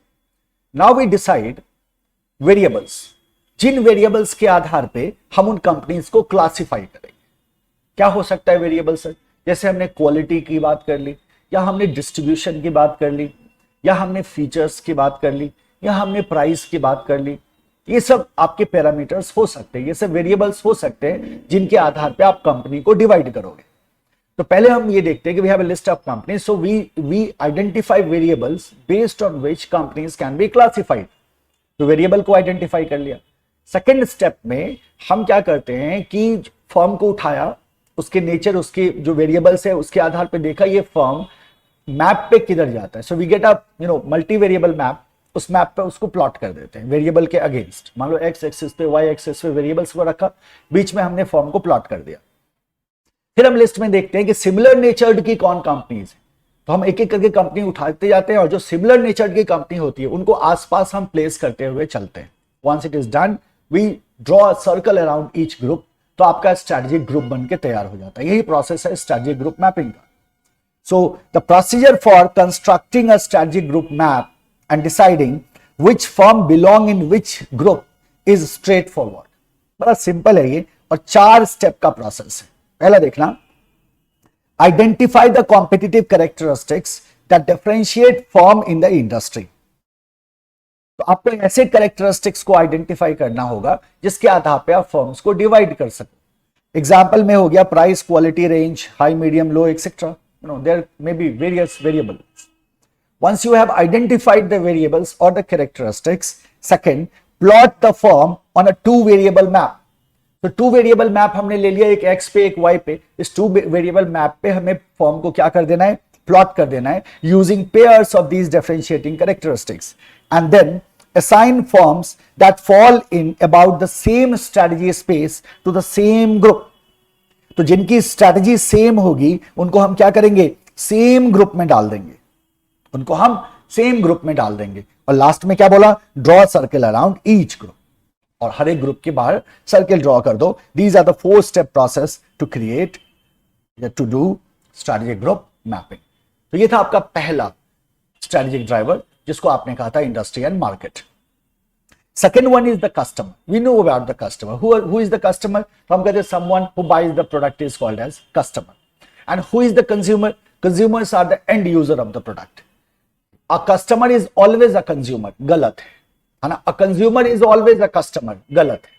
नाउ वी डिसाइड वेरिएबल्स, जिन वेरिएबल्स के आधार पे हम उन कंपनीज को क्लासिफाई करेंगे। क्या हो सकता है वेरिएबल सर? जैसे हमने क्वालिटी की बात कर ली, या हमने डिस्ट्रीब्यूशन की बात कर ली, या हमने फीचर्स की बात कर ली, या हमने प्राइस की बात कर ली। ये सब आपके पैरामीटर्स हो सकते हैं, ये सब वेरिएबल्स हो सकते हैं जिनके आधार पे आप कंपनी को डिवाइड करोगे। तो पहले हम ये देखते हैं कि we have a list of companies, so we identify variables based on which companies can be classified. तो वेरिएबल को आइडेंटिफाई कर लिया। सेकेंड स्टेप में हम क्या करते हैं कि फर्म को उठाया, उसके नेचर, उसके जो वेरिएबल्स है उसके आधार पे देखा ये फर्म मैप पे किधर जाता है। So we get a multi variable map. उस मैप पे उसको प्लॉट कर देते हैं वेरिएबल के अगेंस्ट। मान लो एक्स एक्सिस पे, वाई एक्सिस पे वेरिएबल्स को रखा, बीच में हमने फर्म को प्लॉट कर दिया। फिर हम लिस्ट में देखते हैं कि सिमिलर नेचर्ड की कौन कंपनीज है। तो हम एक एक करके कंपनी उठाते जाते हैं और जो सिमिलर नेचर्ड की कंपनी होती है उनको आसपास हम प्लेस करते हुए चलते हैं। Once it is done, we draw a circle around each group. तो आपका स्ट्रैटेजिक ग्रुप बन के तैयार हो जाता है। यही प्रोसेस है स्ट्रैटेजिक ग्रुप मैपिंग का। So the procedure for constructing a strategic group map and deciding which firm belong in which group is straightforward. बड़ा सिंपल है ये, और 4 स्टेप का प्रोसेस है। पहला देखना, identify the competitive characteristics that differentiate firm in the industry. तो आपको ऐसे कैरेक्टरिस्टिक्स को आइडेंटिफाई करना होगा जिसके आधार पे आप फर्म्स को डिवाइड कर सको। एग्जाम्पल में हो गया price, quality, range, high, medium, low, etcetera. There may be various variables. Once you have identified the variables or the characteristics, second, plot the firm on a 2 variable map. तो 2 variable map हमने ले लिया, एक x पे एक y पे। इस 2 variable map पे हमें फॉर्म को क्या कर देना है, प्लॉट कर देना है, using pairs of these differentiating characteristics, and then assign forms that fall in about the same strategy space to the same group. तो जिनकी स्ट्रैटेजी सेम होगी उनको हम क्या करेंगे, सेम ग्रुप में डाल देंगे, उनको हम सेम ग्रुप में डाल देंगे। और लास्ट में क्या बोला, draw circle around each group, और हर एक ग्रुप के बाहर सर्कल ड्रॉ कर दो। These are the 4 step process to create to do strategic group mapping. तो ये था आपका पहला स्ट्रैटेजिक ड्राइवर जिसको आपने कहा था industry and market. Second one is the customer. We know about the customer. Who is the customer? तो हम कहते हैं someone who buys the product is called as customer. And who is the consumer? Consumers are the end user of the product. A customer is always a consumer, गलत है ना। A consumer is always a customer, गलत है।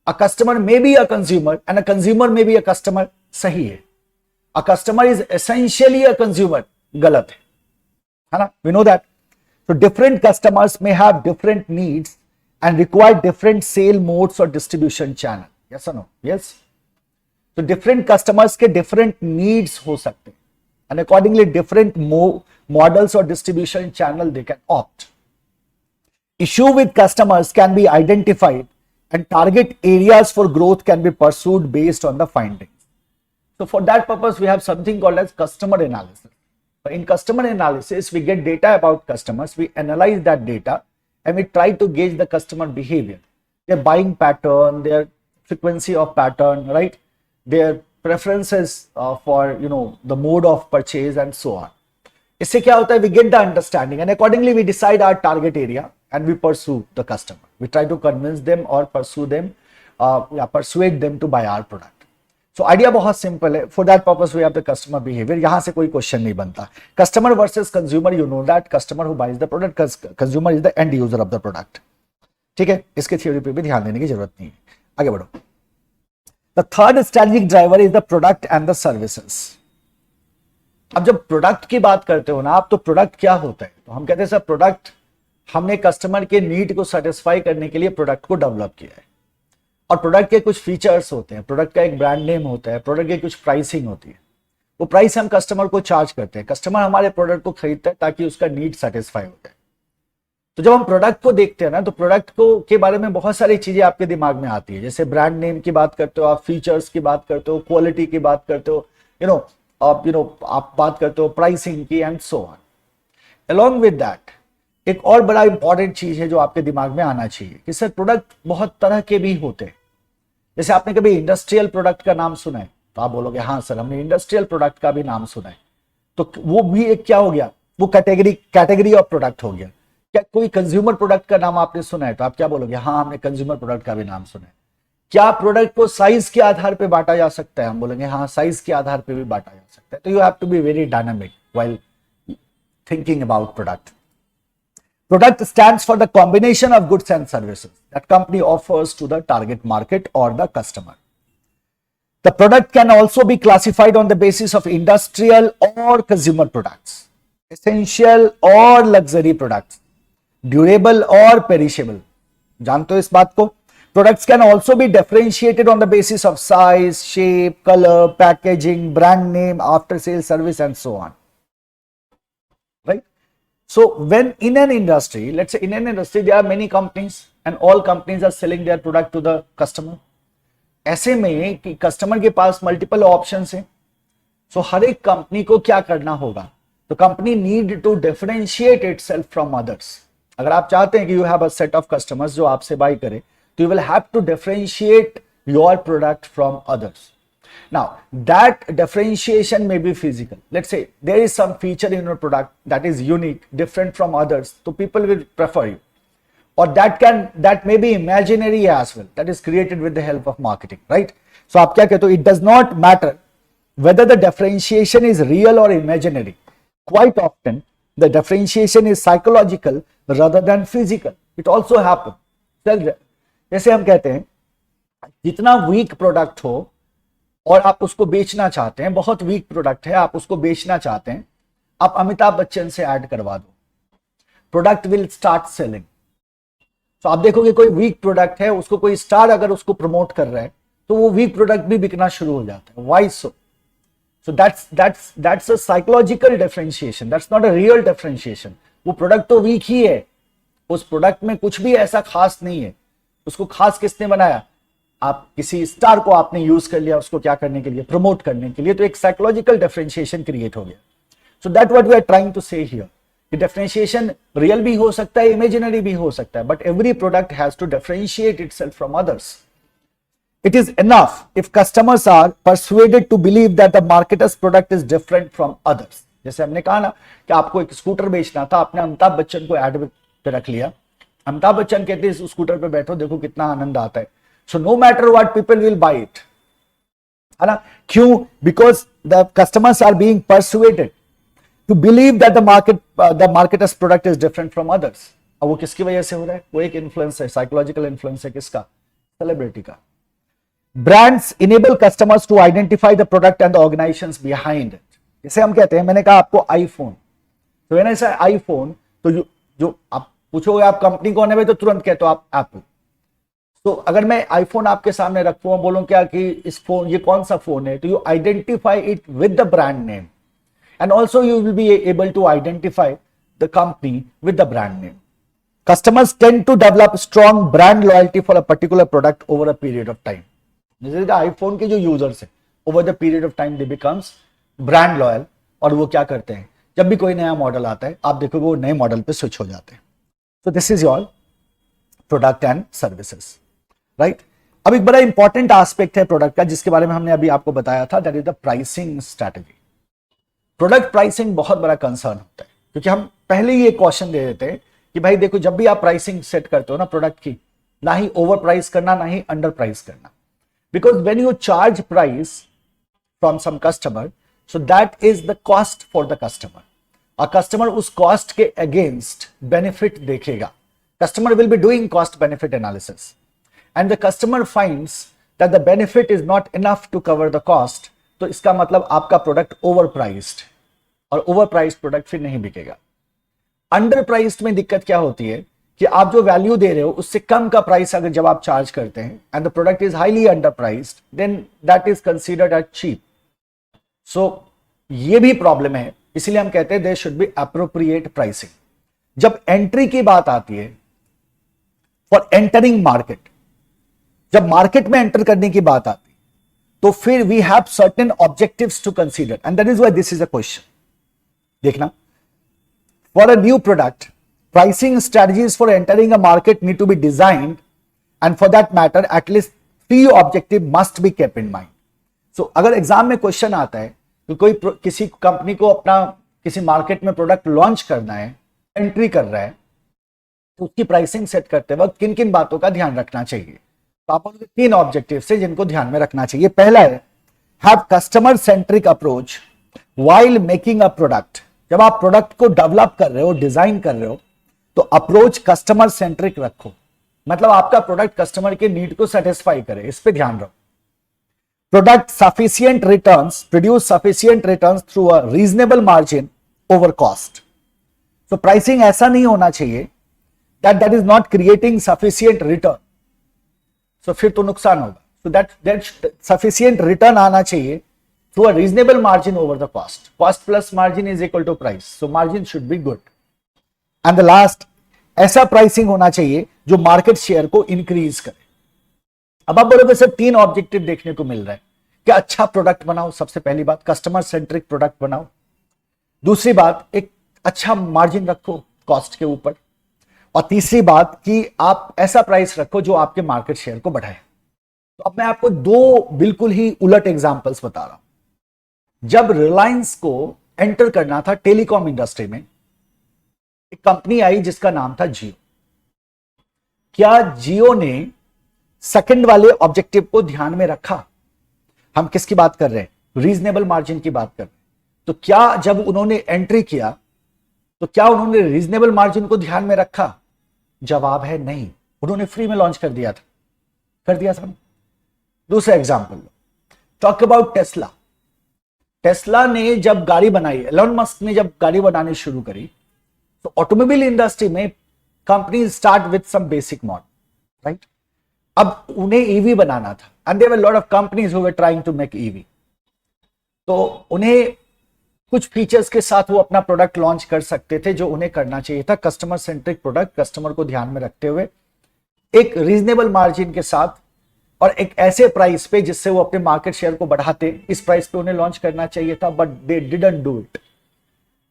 A customer may be a consumer and a consumer may be a customer, सही है। A customer is essentially a consumer, गलत है ना। We know that. So different customers may have different needs and require different sale modes or distribution channel. Yes or no? Yes. So different customers के different needs हो सकते हैं, and accordingly different models or distribution channel they can opt. Issue with customers can be identified and target areas for growth can be pursued based on the findings. So for that purpose we have something called as customer analysis. In customer analysis, we get data about customers, we analyze that data, and we try to gauge the customer behavior, their buying pattern, their frequency of pattern, right? Their preferences for the mode of purchase and so on. इससे क्या होता है? We get the understanding, and accordingly we decide our target area and we pursue the customer. We try to convince them or pursue them, persuade them to buy our product. So idea बहुत simple है। For that purpose we have the customer behaviour. यहां से कोई question नहीं बनता। Customer versus consumer, you know that customer who buys the product, consumer is the end user of the product. ठीक है, इसके थ्योरी पे भी ध्यान देने की जरूरत नहीं है। आगे बढ़ो। The third strategic driver is the product and the services. अब जब प्रोडक्ट की बात करते हो ना आप, तो प्रोडक्ट क्या होता है? तो हम कहते हैं सर प्रोडक्ट, हमने कस्टमर के नीड को सेटिस्फाई करने के लिए प्रोडक्ट को डेवलप किया है, और प्रोडक्ट के कुछ फीचर्स होते हैं, प्रोडक्ट का एक ब्रांड नेम होता है, प्रोडक्ट की कुछ प्राइसिंग होती है। वो प्राइस हम कस्टमर को चार्ज करते हैं। कस्टमर हमारे प्रोडक्ट को खरीदता है ताकि उसका नीड सेटिस्फाई हो जाए। तो जब हम प्रोडक्ट को देखते हैं ना, तो प्रोडक्ट को के बारे में बहुत सारी चीजें आपके दिमाग में आती है। जैसे ब्रांड नेम की बात करते हो आप, फीचर्स की बात करते हो, क्वालिटी की बात करते हो, आप बात करते हो प्राइसिंग की, and so on. Along with that एक और बड़ा इंपॉर्टेंट चीज है जो आपके दिमाग में आना चाहिए कि सर प्रोडक्ट बहुत तरह के भी होते हैं। जैसे आपने कभी इंडस्ट्रियल प्रोडक्ट का नाम सुना है, तो आप बोलोगे हाँ सर हमने इंडस्ट्रियल प्रोडक्ट का भी नाम सुना है। तो वो भी एक क्या हो गया, वो कैटेगरी ऑफ प्रोडक्ट हो गया। क्या कोई कंज्यूमर प्रोडक्ट का नाम आपने सुना है? तो आप क्या बोलोगे, हाँ हमने कंज्यूमर प्रोडक्ट का भी नाम सुना है। क्या प्रोडक्ट को साइज के आधार पे बांटा जा सकता है? हम बोलेंगे हाँ साइज के आधार पे भी बांटा जा सकता है। तो you have to be very dynamic while thinking about product. Product stands for the combination of goods and services that company offers to the target market or the customer. The product can also be classified on the basis of industrial or consumer products, essential or luxury products, durable or perishable. जानते हो इस बात को? Products can also be differentiated on the basis of size, shape, color, packaging, brand name, after sale service, and so on. Right? So when in an industry, let's say in an industry there are many companies and all companies are selling their product to the customer. ऐसे में कि customer के पास multiple options हैं, सो हर एक company को क्या करना होगा? तो company need to differentiate itself from others. अगर आप चाहते हैं कि you have a set of customers जो आपसे बाय करे, तो you will have to differentiate your product from others. Now that differentiation may be physical. Let's say there is some feature in your product that is unique, different from others, so people will prefer you. और that may be imaginary as well, that is created with the help of marketing, right? So आप क्या कहते हो, it does not matter whether the differentiation is real or imaginary. Quite often the differentiation is psychological rather than physical. It also happens. जैसे हम कहते हैं जितना week product हो और आप उसको बेचना चाहते हैं, बहुत वीक प्रोडक्ट है, आप उसको बेचना चाहते हैं, आप अमिताभ बच्चन से ऐड करवा दो, प्रोडक्ट विल स्टार्ट सेलिंग. तो आप देखोगे कोई वीक प्रोडक्ट है, उसको कोई स्टार अगर उसको प्रमोट कर रहा है तो वो वीक प्रोडक्ट भी बिकना शुरू हो जाता है. Why so? So that's a psychological differentiation, that's not a real differentiation. वो प्रोडक्ट तो वीक ही है, उस प्रोडक्ट में कुछ भी ऐसा खास नहीं है. उसको खास किसने बनाया? आप किसी स्टार को आपने यूज कर लिया उसको क्या करने के लिए, प्रमोट करने के लिए. तो एक साइकोलॉजिकल डिफरेंशिएशन क्रिएट हो गया. So that what we are trying to say here. Differentiation real भी हो सकता है, इमेजिनरी भी हो सकता है, but every product has to differentiate itself from others. It is enough if customers are persuaded to believe that the marketer's product is different from others. जैसे हमने कहा ना कि आपको एक स्कूटर बेचना था, आपने अमिताभ बच्चन को ऐड पे रख लिया. अमिताभ बच्चन कहते हैं इस स्कूटर पे बैठो, देखो कितना आनंद आता है. So no matter what people will buy it, है ना? क्यों? Because the customers are being persuaded to believe that the marketers product is different from others. अब वो किसकी वजह से हो रहा है? वो एक इन्फ्लुएंस है, साइकोलॉजिकल इन्फ्लुएंस है. किसका? सेलिब्रिटी का. Brands enable customers to identify the product and the organizations behind it. जैसे हम कहते हैं, मैंने कहा आपको आईफोन, तो है ना ऐसा आईफोन, तो जो आप पूछोगे आप कंपनी कौन है तो तुरंत कहते हो आप एप्पल. तो अगर मैं आईफोन आपके सामने रखूं और बोलूं क्या कि इस फोन, ये कौन सा फोन है, तो you identify it with the brand name and also you will be able to identify the company with the brand name. Customers tend to develop strong brand loyalty for a particular product over a period of time. जैसे iPhone के जो users है, over the period of time they becomes brand loyal. और वो क्या करते हैं, जब भी कोई नया मॉडल आता है आप देखोगे वो नए मॉडल पे स्विच हो जाते हैं. So this is your product and services, right? अब एक बड़ा इंपॉर्टेंट एस्पेक्ट है प्रोडक्ट का जिसके बारे में हमने अभी आपको बताया था, that is the pricing strategy. Product pricing बहुत बड़ा कंसर्न होता है क्योंकि हम पहले ही एक क्वेश्चन दे देते हैं कि भाई देखो जब भी आप प्राइसिंग सेट करते हो ना प्रोडक्ट की, ना ही ओवर प्राइस करना ना ही अंडर प्राइस करना. Because when you charge price from some customer, so that is the cost for the customer. A customer उस cost के against benefit देखेगा. Customer will be doing cost benefit analysis, and the customer finds that the benefit is not enough to cover the cost. तो इसका मतलब आपका product overpriced, और overpriced product फिर नहीं बिकेगा. Underpriced में दिक्कत क्या होती है कि आप जो वैल्यू दे रहे हो उससे कम का प्राइस अगर जब आप चार्ज करते हैं and the product is highly under priced, then that is considered as cheap. So ये भी प्रॉब्लम है, इसीलिए हम कहते हैं there should be appropriate pricing. जब एंट्री की बात आती है फॉर एंटरिंग मार्केट, जब मार्केट में एंटर करने की बात आती है तो फिर we have certain objectives to consider and that is why this is a question. देखना, for a new product, pricing strategies for entering a market need to be designed, and for that matter at least 3 objectives must be kept in mind. So अगर exam में question आता है कि कोई किसी company को अपना किसी मार्केट में प्रोडक्ट लॉन्च करना है, एंट्री कर रहा है, तो उसकी प्राइसिंग सेट करते वक्त किन किन बातों का ध्यान रखना चाहिए. तो आप 3 ऑब्जेक्टिव से जिनको ध्यान में रखना चाहिए. पहला है have customer centric approach while making a product. जब आप प्रोडक्ट को डेवलप कर रहे हो, डिजाइन कर रहे हो, तो अप्रोच कस्टमर सेंट्रिक रखो. मतलब आपका प्रोडक्ट कस्टमर के नीड को सेटिस्फाई करे, इस पे ध्यान रखो. Product sufficient returns, produce sufficient returns through a reasonable margin over cost. तो प्राइसिंग ऐसा नहीं होना चाहिए that is not creating sufficient return, so फिर तो नुकसान होगा. सो दैट सफिशिएंट रिटर्न आना चाहिए through a reasonable margin over the cost. Cost plus margin is equal to price, so margin should be good. And the last, ऐसा pricing होना चाहिए जो मार्केट शेयर को इंक्रीज करे. अब आप बोलोगे सर 3 ऑब्जेक्टिव देखने को मिल रहा है, क्या अच्छा प्रोडक्ट बनाओ. सबसे पहली बात कस्टमर सेंट्रिक प्रोडक्ट बनाओ. दूसरी बात एक अच्छा मार्जिन रखो कॉस्ट के ऊपर. और तीसरी बात कि आप ऐसा प्राइस रखो जो आपके मार्केट शेयर को बढ़ाए. तो अब मैं आपको 2 बिल्कुल ही उलट एग्जांपल्स बता रहा हूं. जब रिलायंस को एंटर करना था टेलीकॉम इंडस्ट्री में, एक कंपनी आई जिसका नाम था जियो. क्या जियो ने सेकंड वाले ऑब्जेक्टिव को ध्यान में रखा? हम किसकी बात कर रहे हैं? रीजनेबल मार्जिन की बात कर रहे हैं। तो क्या जब उन्होंने एंट्री किया तो क्या उन्होंने रीजनेबल मार्जिन को ध्यान में रखा? जवाब है नहीं, उन्होंने फ्री में लॉन्च कर दिया था। दूसरा example, talk about Tesla. Tesla ने जब गाड़ी बनाई, एलन मस्क ने जब गाड़ी बनानी शुरू करी, तो ऑटोमोबाइल इंडस्ट्री में company start with some basic model, right? अब उन्हें ईवी बनाना था and there were lot of companies who were trying to make EV. तो उन्हें कुछ फीचर्स के साथ वो अपना प्रोडक्ट लॉन्च कर सकते थे जो उन्हें करना चाहिए था, कस्टमर सेंट्रिक प्रोडक्ट, कस्टमर को ध्यान में रखते हुए, एक रीजनेबल मार्जिन के साथ और एक ऐसे प्राइस पे जिससे वो अपने मार्केट शेयर को बढ़ाते। इस प्राइस पे उन्हें लॉन्च करना चाहिए था, but they didn't do it.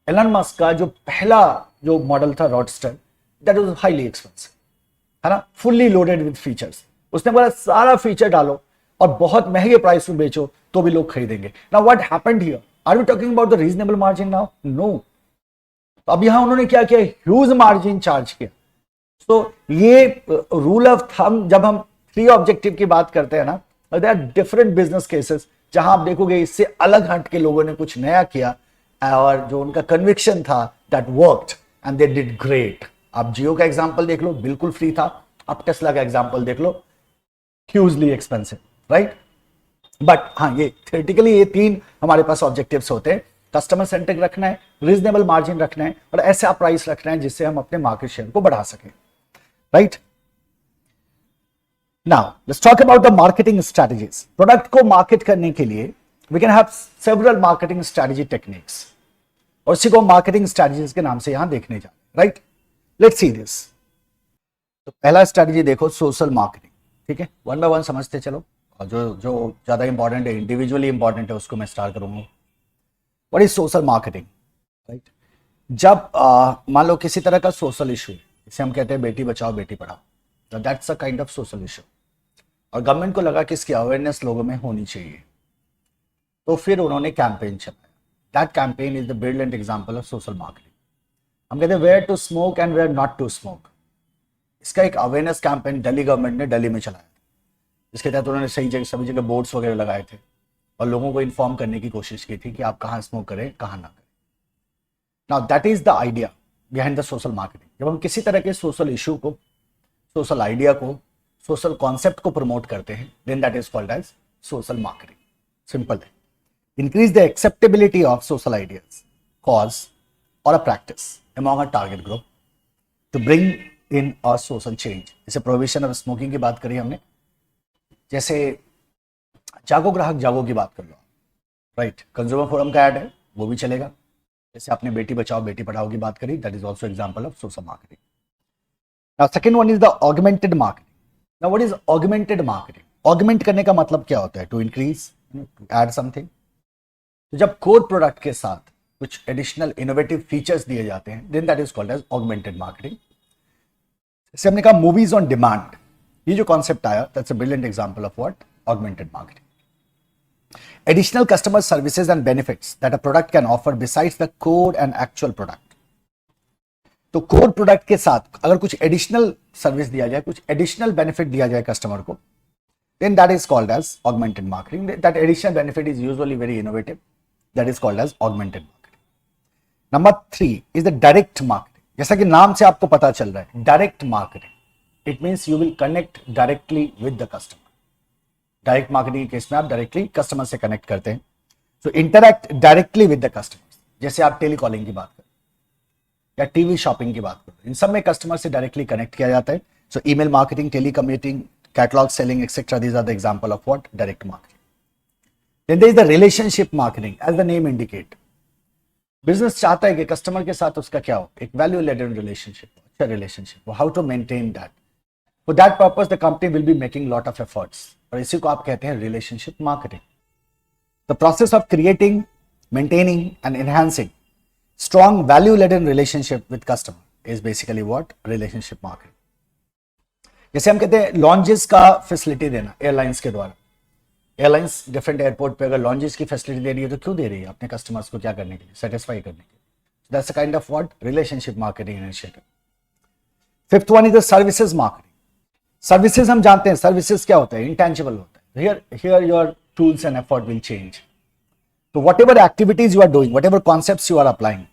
Elon Musk का जो पहला जो मॉडल था roadster, that was highly expensive, है ना, फुल्ली लोडेड विद फीचर्स। उसने बोला सारा फीचर डालो और बहुत महंगे प्राइस में बेचो तो भी लोग खरीदेंगे। Now what happened here? Are we talking about the reasonable margin now? No. तो अब यहां उन्होंने क्या किया? ह्यूज मार्जिन चार्ज किया। तो ये रूल ऑफ थंब, जब हम थ्री ऑब्जेक्टिव की बात करते हैं ना, there are different business cases जहां आप देखोगे इससे अलग हट के लोगों ने कुछ नया किया और जो उनका कन्विक्शन था that worked and they did great. आप जियो का एग्जांपल देख लो, बिल्कुल फ्री था। आप टेस्ला का एग्जांपल देख लो, ह्यूजली एक्सपेंसिव, राइट? बट हाँ, ये थ्योरेटिकली ये तीन हमारे पास ऑब्जेक्टिव्स होते हैं। कस्टमर सेंट्रिक रखना है, रीजनेबल मार्जिन रखना है और ऐसा प्राइस रखना है जिससे हम अपने मार्केट शेयर को बढ़ा सकें, right? Now let's talk about the marketing strategies. Product को मार्केट करने के लिए we can have several marketing strategy techniques, और इसी को मार्केटिंग स्ट्रेटजीज के नाम से यहां देखने जा रहे, राइट? Let's see this. तो पहला स्ट्रेटजी देखो, सोशल मार्केटिंग, ठीक है? वन बाय वन समझते चलो, और जो ज्यादा इंपॉर्टेंट है, इंडिविजुअली इंपॉर्टेंट है, उसको मैं स्टार्ट करूंगा। What is social marketing, right? जब मान लो किसी तरह का सोशल इशू, जिसे हम कहते हैं Beti Bachao Beti Padhao, that's a kind of social issue, और गवर्नमेंट को लगा कि इसकी अवेयरनेस लोगों में होनी चाहिए, तो फिर उन्होंने कैंपेन चलाया। That campaign is the brilliant example of social marketing. हम कहते हैं where to smoke and where not to smoke. इसका एक अवेयरनेस कैंपेन दिल्ली गवर्नमेंट ने दिल्ली में चलाया, जिसके तहत उन्होंने सभी जगह बोर्ड्स वगैरह लगाए थे और लोगों को इन्फॉर्म करने की कोशिश की थी कि आप कहाँ स्मोक करें, कहाँ ना करें। Now that is the idea behind the social marketing. जब हम किसी तरह के सोशल इशू को, सोशल आइडिया को, सोशल कॉन्सेप्ट को प्रमोट करते हैं, then that is called as social marketing. Simple है। Increase the acceptability of social ideas, cause और a practice among a target group to bring in a social change. जैसे prohibition of smoking की बात करी हमने, जैसे जागो ग्राहक जागो की बात कर लो, राइट? कंज्यूमर फोरम का ऐड है, वो भी चलेगा। जैसे आपने बेटी बचाओ बेटी पढ़ाओ की बात करी, that is also example of social marketing. Now second one is the augmented marketing. Now what is augmented marketing? Augment करने का मतलब क्या होता है? To increase, to add something. तो जब कोर प्रोडक्ट के साथ कुछ एडिशनल इनोवेटिव फीचर्स दिए जाते हैं, then that is called as augmented marketing. जैसे हमने कहा मूवीज ऑन डिमांड, ये जो कॉन्सेप्ट आया, that's a brilliant example of what? Augmented marketing. Additional customer services and benefits that a product can offer besides the core and actual product. तो core product के साथ अगर कुछ एडिशनल सर्विस दिया जाए, कुछ एडिशनल बेनिफिट दिया जाए कस्टमर को, then that is called as augmented marketing. That additional benefit is usually very innovative. That is called as augmented marketing. Number 3 is the direct marketing. जैसा कि नाम से आपको पता चल रहा है, direct marketing, it means you will connect directly with the customer. Direct marketing के केस में आप डायरेक्टली कस्टमर से कनेक्ट करते हैं, so interact directly with the customer. जैसे आप टेलीकॉलिंग की बात करें या टीवी शॉपिंग की बात करें, इन सब में कस्टमर से डायरेक्टली कनेक्ट किया जाता है। So email marketing, telecommuting, catalogue selling etcetera, these are the example of what? Direct marketing. Then there is the relationship marketing, as the name indicate. Business चाहता है कि कस्टमर के साथ उसका क्या हो? एक वैल्यू लेडेड रिलेशनशिप, अच्छा रिलेशनशिप हो। How to maintain that? For that purpose the company will be making lot of efforts, और इसी को आप कहते हैं relationship marketing. The process of creating, maintaining and enhancing strong value laden relationship with customer is basically what? Relationship marketing. जैसे हम कहते हैं लॉन्जेस का फैसिलिटी देना एयरलाइंस के द्वारा। एयरलाइंस डिफरेंट एयरपोर्ट पे अगर लॉन्जेस की फैसिलिटी दे रही है तो क्यों दे रही है? अपने कस्टमर्स को क्या करने के लिए? सेटिस्फाई करने के लिए। That's a kind of what? Relationship marketing initiative. Fifth one is the services marketing. Services हम जानते हैं, सर्विसेज क्या होता है, इंटेंजिबल होता है। Here your tools and effort will change. तो whatever activities you are doing, whatever concept you are applying,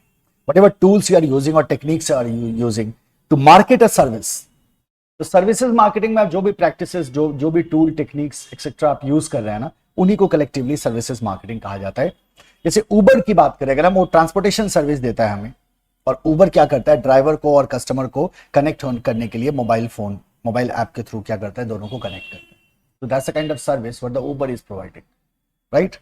whatever tools you are using और techniques are using to market a service, तो services marketing में आप जो भी practices, जो भी tool techniques etcetera आप use कर रहे हैं ना, उन्हीं को कलेक्टिवली सर्विसेज मार्केटिंग कहा जाता है। जैसे उबर की बात करें, अगर हम, वो ट्रांसपोर्टेशन सर्विस देता है हमें, और उबर क्या करता है, ड्राइवर को और कस्टमर को कनेक्ट करने के लिए मोबाइल ऐप के थ्रू क्या करता है, दोनों को कनेक्ट करता है। तो that's a kind of service what the Uber is providing, right.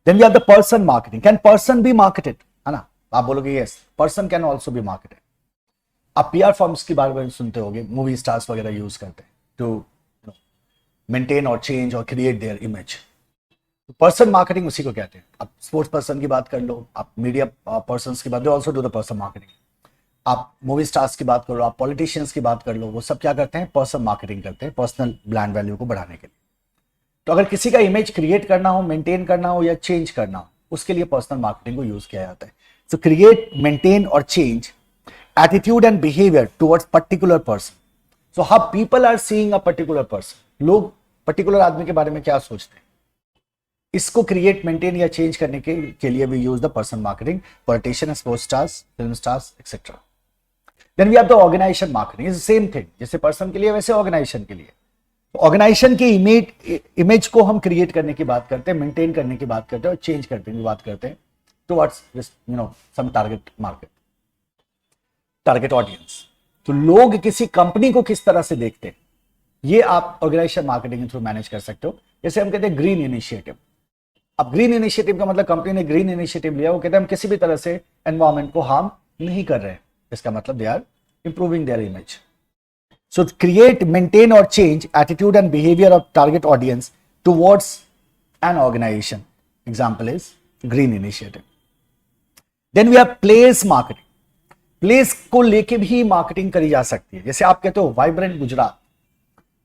Then we have the person marketing. Can person be marketed, है ना, आप बोलोगे yes, person can also be marketed. आप पीआर फॉर्म्स की बार बार सुनते होंगे, मूवी स्टार्स वगैरह यूज करते हैं टू मेंटेन और चेंज और create their image. Person marketing उसी को कहते हैं। आप स्पोर्ट्स पर्सन की बात कर लो, आप मीडिया पर्सन की बात, they also do the person marketing. आप मूवी स्टार्स की बात कर लो, आप पॉलिटिशियंस की बात कर लो, वो सब क्या करते हैं, पर्सन मार्केटिंग करते हैं, पर्सनल ब्रांड वैल्यू को बढ़ाने के लिए। तो अगर किसी का इमेज क्रिएट करना हो, मेंटेन करना हो या चेंज करना हो, उसके लिए पर्सनल मार्केटिंग को यूज किया जाता है। सो क्रिएट, मेंटेन और change attitude and behaviour towards particular person. So how people are seeing a particular person, लोग पर्टिकुलर आदमी के बारे में क्या सोचते हैं, इसको क्रिएट, मेंटेन या चेंज करने के लिए we use the person marketing. Politician, sports stars, film stars etcetera. Then we have the organisation marketing, is same thing, जैसे पर्सन के लिए वैसे ऑर्गेनाइजेशन के लिए। ऑर्गेनाइजेशन की इमेज को हम क्रिएट करने की बात करते हैं, मेंटेन करने की बात करते हैं और चेंज करने की बात करते हैं towards some target market, target audience. तो लोग किसी कंपनी को किस तरह से देखते हैं, ये आप ऑर्गेनाइजेशन मार्केटिंग के थ्रू मैनेज कर सकते हो। जैसे हम कहते हैं ग्रीन इनिशिएटिव। अब ग्रीन इनिशिएटिव का मतलब कंपनी ने ग्रीन इनिशिएटिव लिया, वो कहते हैं हम किसी भी तरह से एनवायरमेंट को हार्म नहीं कर रहे हैं, इसका मतलब they are improving their image. So create, maintain or change attitude and behavior of target audience towards an organization. Example is green initiative. Then we have place marketing. Place को लेके भी मार्केटिंग करी जा सकती है। जैसे आप कहते हो वाइब्रेंट गुजरात,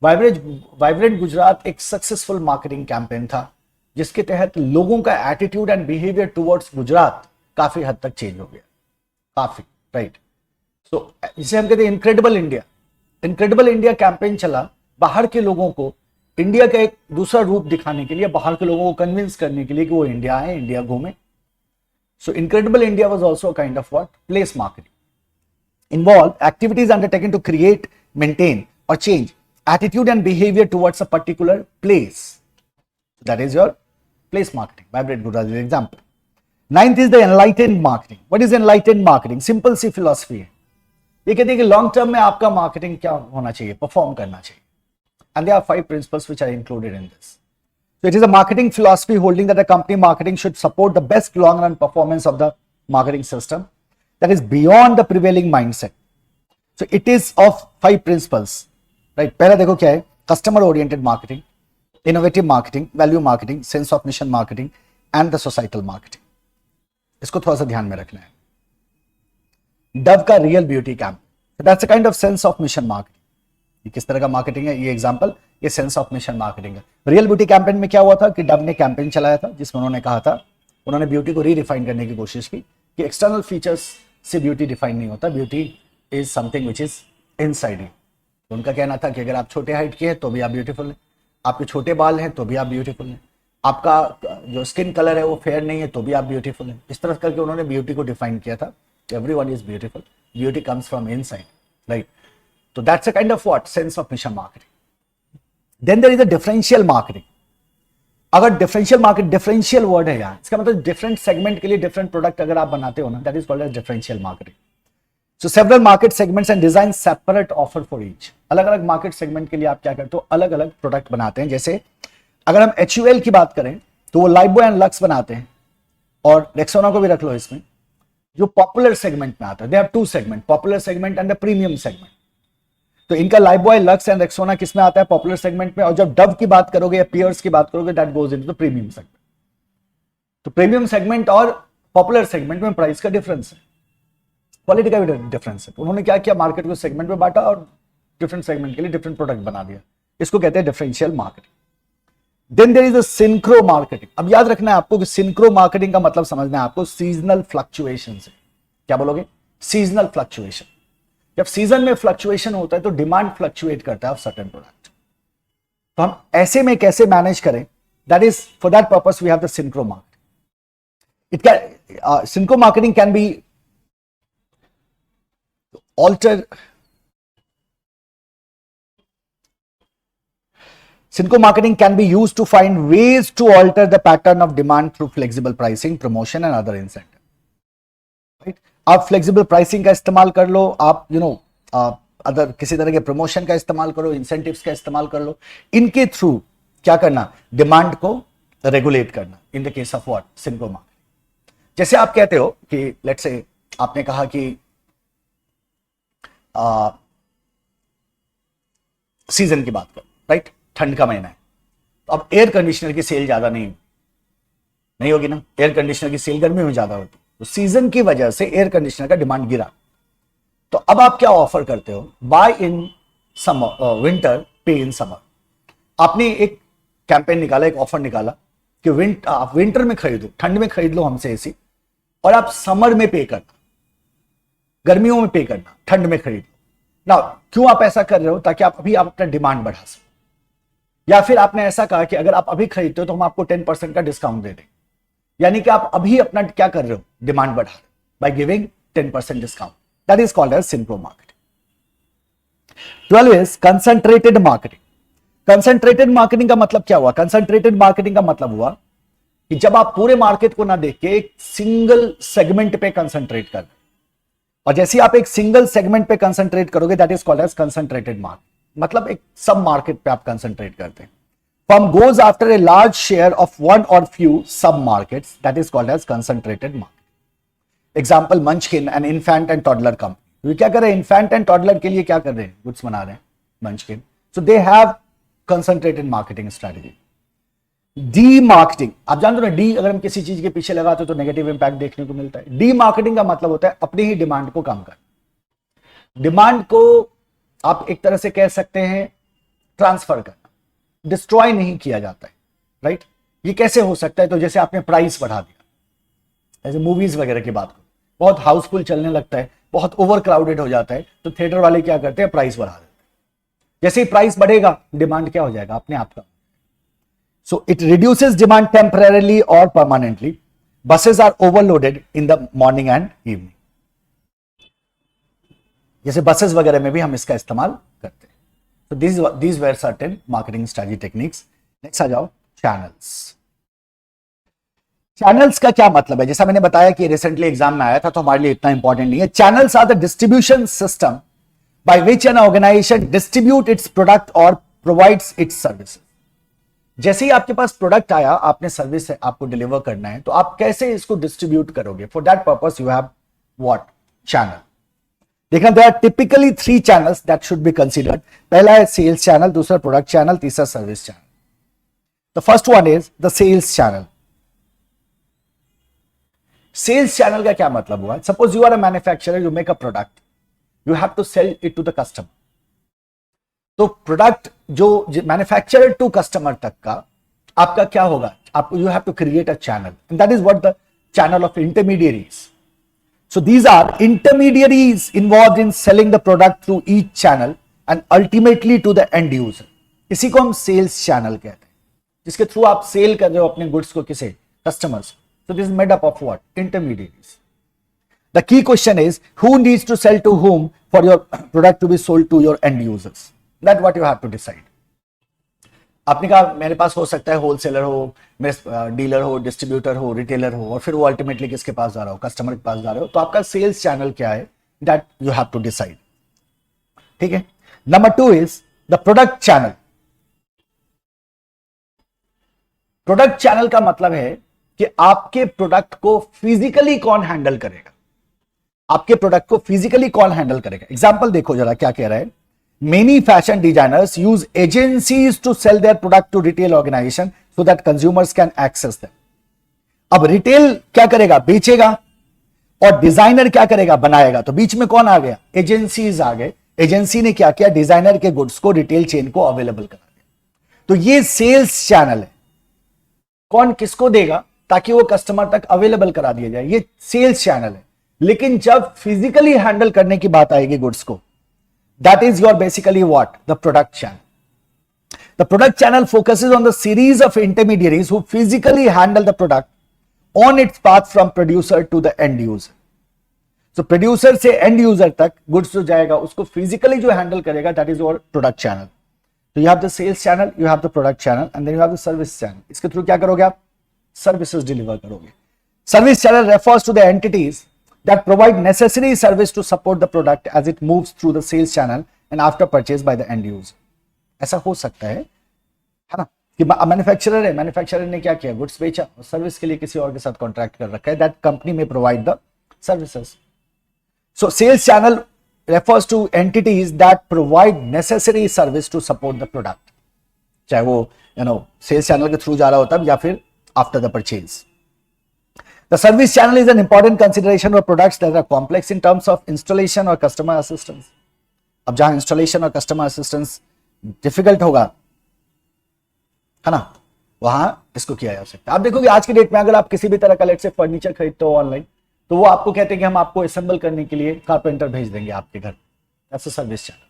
वाइब्रेंट गुजरात एक सक्सेसफुल मार्केटिंग कैंपेन था, जिसके तहत लोगों का attitude and behaviour towards Gujarat काफी हद तक चेंज हो गया, काफी, राइट। सो जिसे हम कहते हैं incredible India. Incredible India campaign चला बाहर के लोगों को इंडिया का एक दूसरा रूप दिखाने के लिए, बाहर के लोगों को कन्विंस करने के लिए कि वो इंडिया आए, इंडिया घूमे। So incredible India was also a kind of what, place marketing. Involve activities undertaken to create, maintain और change attitude and behaviour towards a particular place, that is your place marketing. Vibrant Gujarat is example. Ninth is the enlightened marketing. What is enlightened marketing? Simple सी philosophy है। ये कहते हैं कि long term में आपका marketing क्या होना चाहिए, परफॉर्म करना चाहिए। And there are 5 principles which are included in this. So it is a marketing philosophy holding that the company marketing should support the best long run performance of the marketing system that is beyond the prevailing mindset. So it is of 5 principles, right? पहला देखो क्या है, customer oriented marketing, innovative marketing, value marketing, sense of mission marketing and the societal marketing. इसको थोड़ा सा ध्यान में रखना है। डव का real beauty camp, that's a kind of sense of mission marketing. ये किस तरह का मार्केटिंग है, ये एग्जांपल, ये सेंस ऑफ मिशन मार्केटिंग है। रियल ब्यूटी कैंपेन में क्या हुआ था कि डव ने कैंपेन चलाया था, जिसमें उन्होंने कहा था, उन्होंने ब्यूटी को रीडिफाइन करने की कोशिश की कि एक्सटर्नल फीचर्स से ब्यूटी डिफाइन नहीं होता, beauty is something which is inside you. उनका कहना था कि अगर आप छोटे हाइट के हैं तो भी आप ब्यूटीफुल हैं, आपके छोटे बाल हैं तो भी आप ब्यूटीफुल हैं, आपका जो स्किन कलर है वो फेयर नहीं है तो भी आप ब्यूटीफुल हैं। इस तरह करके उन्होंने ब्यूटी को डिफाइन किया था। Everyone is beautiful. Beauty comes from inside, right? So that's a kind of what? Sense of mission marketing. Then there is a differential marketing. अगर differential market, differential word है यहाँ, इसका मतलब different segment के लिए different product अगर आप बनाते हो ना, that is called as differential marketing. So several market segments and design separate offer for each. अलग अलग market segment के लिए आप क्या करते हो, अलग अलग product बनाते हैं। जैसे अगर हम HUL की बात करें तो वो Lifebuoy and Lux बनाते हैं, और Rexona को भी रख लो इसमें, जो पॉपुलर सेगमेंट में आता है। They have 2 segment, popular segment and the premium segment. तो इनका लाइफबॉय, लक्स एंड रेक्सोना किस में आता है, पॉपुलर सेगमेंट में। और जब डव की बात करोगे या पियर्स की बात करोगे, that goes into the premium segment. तो प्रीमियम सेगमेंट और पॉपुलर सेगमेंट में प्राइस का डिफरेंस है, क्वालिटी का भी डिफरेंस है। उन्होंने क्या किया, मार्केट को सेगमेंट में बांटा और डिफरेंट सेगमेंट के लिए डिफरेंट प्रोडक्ट बना दिया। इसको कहते हैं differential marketing. Then there is the synchro marketing. अब याद रखना है आपको कि सिंक्रो मार्केटिंग का मतलब समझना है आपको, सीजनल फ्लक्चुएशन से। क्या बोलोगे, सीजनल फ्लक्चुएशन। जब सीजन में फ्लक्चुएशन होता है तो डिमांड फ्लक्चुएट करता है ऑफ सर्टेन प्रोडक्ट। तो हम ऐसे में कैसे मैनेज करें, that is for that purpose we have the synchro marketing. It can synchro marketing can be alter Synchro marketing can be used to find ways to alter the pattern of demand through flexible pricing, promotion and other incentive. Right? आप flexible pricing का इस्तेमाल कर लो, आप other किसी तरह के promotion का इस्तेमाल करो, इंसेंटिव्स का इस्तेमाल कर लो, इनके थ्रू क्या करना, डिमांड को रेगुलेट करना। In the case of what, synchro marketing. जैसे आप कहते हो कि लेट्स से आपने कहा कि सीजन की बात कर, राइट, ठंड का महीना है, तो अब एयर कंडीशनर की सेल ज्यादा नहीं होगी ना, एयर कंडीशनर की सेल गर्मी में ज्यादा होती, तो सीजन की वजह से एयर कंडीशनर का डिमांड गिरा। तो अब आप क्या ऑफर करते हो, बाय इन समर विंटर पे इन समर। आपने एक कैंपेन निकाला, एक ऑफर निकाला कि आप विंटर में खरीदो, ठंड में खरीद लो हमसे एसी, और आप समर में पे करना, गर्मियों में पे करना, ठंड में खरीद लो ना। क्यों आप ऐसा कर रहे हो, ताकि आप अपना डिमांड बढ़ा सको। या फिर आपने ऐसा कहा कि अगर आप अभी खरीदते हो तो हम आपको 10% का डिस्काउंट दे देंगे, यानी कि आप अभी अपना क्या कर रहे हो, डिमांड बढ़ा रहे हो by giving 10% discount. That is called as synchro marketing. 12 is concentrated marketing. Concentrated marketing का मतलब क्या हुआ, कंसंट्रेटेड मार्केटिंग का मतलब हुआ कि जब आप पूरे मार्केट को ना देख के एक सिंगल सेगमेंट पे कंसंट्रेट कर रहे हो, और जैसे आप एक सिंगल सेगमेंट पे कंसंट्रेट करोगे, that is called as concentrated market. मतलब एक सब मार्केट पे आप कंसंट्रेट करते हैं। Firm goes after a large share of one और few sub markets, that is called as concentrated market. Example Munchkin and infant and toddler company. ये क्या कर रहे हैं, इन्फेंट एंड टॉडलर के लिए क्या कर रहे हैं, गुड्स बना रहे हैं मंचकिन, सो they have concentrated marketing strategy. D marketing, आप जानते हो ना, डी अगर हम किसी चीज के पीछे लगाते हो तो नेगेटिव इंपैक्ट देखने को मिलता है। डी मार्केटिंग का मतलब होता है अपनी ही डिमांड को कम करना। डिमांड को आप एक तरह से कह सकते हैं ट्रांसफर करना, डिस्ट्रॉय नहीं किया जाता है, राइट। ये कैसे हो सकता है, तो जैसे आपने प्राइस बढ़ा दिया, जैसे मूवीज वगैरह की बात करो, बहुत हाउसफुल चलने लगता है, बहुत ओवर क्राउडेड हो जाता है, तो थिएटर वाले क्या करते हैं, प्राइस बढ़ा देते हैं। जैसे ही प्राइस बढ़ेगा, डिमांड क्या हो जाएगा, अपने आप का। So it reduces demand temporarily और permanently. Buses are overloaded in the morning and evening. जैसे बसेस वगैरह में भी हम इसका इस्तेमाल करते हैं। तो these were certain marketing strategy techniques. Next आ जाओ, चैनल्स। चैनल्स का क्या मतलब है, जैसा मैंने बताया कि रिसेंटली एग्जाम में आया था, तो हमारे लिए इतना इंपॉर्टेंट नहीं है। Channels are the distribution system by which an organisation distribute its product और प्रोवाइड्स इट्स सर्विसेज। जैसे ही आपके पास प्रोडक्ट आया, आपने सर्विस आपको डिलीवर करना है, तो आप कैसे इसको डिस्ट्रीब्यूट करोगे। For that purpose you have what, channel. देखना, there are typically 3 channels that should be considered. पहला है सेल्स चैनल, दूसरा प्रोडक्ट चैनल, तीसरा service channel. The first one is the sales channel. Sales channel का क्या मतलब हुआ, suppose you are a manufacturer, you make a product, you have to sell it to the customer. तो product जो manufacturer to customer तक का आपका क्या होगा, आपको you have to create a channel, and that is what the channel of intermediaries. So these are intermediaries involved in selling the product through each channel and ultimately to the end user. इसी को हम sales channel कहते हैं, जिसके through आप cell कर रहे हो अपने गुड्स को किसे, customers. So this is made up of what, intermediaries. The key question is who needs to sell to whom for your product to be sold to your end users. That's what you have to decide. आपने कहा मेरे पास हो सकता है wholesaler हो, मेरे dealer हो, distributor हो, रिटेलर हो, और फिर वो अल्टीमेटली किसके पास जा रहा हो, कस्टमर के पास जा रहे हो। तो आपका सेल्स चैनल क्या है, that you have to decide. ठीक है। Number 2 is the product channel. Product channel का मतलब है कि आपके प्रोडक्ट को फिजिकली कौन हैंडल करेगा, आपके प्रोडक्ट को फिजिकली कौन हैंडल करेगा। एग्जाम्पल देखो जरा क्या कह रहा है, Many fashion designers use agencies to sell their product to retail organization so that consumers can access them. अब रिटेल क्या करेगा, बेचेगा, और डिजाइनर क्या करेगा, बनाएगा। तो बीच में कौन आ गया, एजेंसीज आ गए। एजेंसी ने क्या किया, डिजाइनर के गुड्स को रिटेल चेन को अवेलेबल करा दिया। तो ये सेल्स चैनल है। कौन किसको देगा ताकि वो कस्टमर तक अवेलेबल करा दिया जाए, ये सेल्स चैनल है। लेकिन जब फिजिकली हैंडल करने की बात आएगी गुड्स को, that is your basically what, the product channel. The product channel focuses on the series of intermediaries who physically handle the product on its path from producer to the end user. So producer से end user तक goods जो जाएगा उसको physically जो handle करेगा, that is your product channel. So you have the sales channel, you have the product channel, and then you have the service channel. इसके through क्या करोगे आप? Services deliver करोगे. Service channel refers to the entities that provide necessary service to support the product as it moves through the sales channel and after purchase by the end user. ऐसा हो सकता है ना, कि मैन्युफैक्चरर है, manufacturer ने क्या किया, गुड्स बेचा और सर्विस के लिए किसी और के साथ कॉन्ट्रैक्ट कर रखा है, दैट कंपनी में provide the services. So sales channel refers to entities that provide necessary service to support the product, चाहे वो सेल्स चैनल के थ्रू जा रहा होता है या फिर after the purchase. The service channel is an important consideration for products that are complex in terms of installation और कस्टमर असिस्टेंस. अब जहां इंस्टॉलेशन और कस्टमर असिस्टेंस डिफिकल्ट होगा, है ना, वहां इसको किया जा सकता है. आप देखोगे आज की डेट में अगर आप किसी भी तरह का लेट से फर्नीचर खरीदते हो ऑनलाइन, तो वो आपको कहते हैं कि हम आपको असेंबल करने के लिए कारपेंटर भेज देंगे आपके घर. ऐसा सर्विस चैनल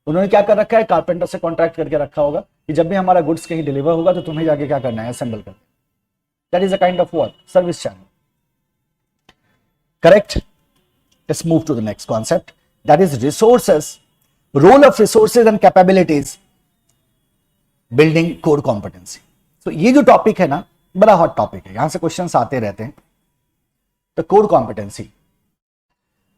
उन्होंने क्या कर रखा है, कारपेंटर से कॉन्ट्रैक्ट करके रखा होगा कि जब भी हमारा गुड्स कहीं डिलीवर होगा तो तुम्हें जाके क्या करना है, असेंबल करना. That is a kind of what, service channel. Correct. Let's move to the next concept, that is resources. Role of resources and capabilities building core competency. So ये जो टॉपिक है ना, बड़ा हॉट टॉपिक है, यहां से questions आते रहते हैं. The core competency,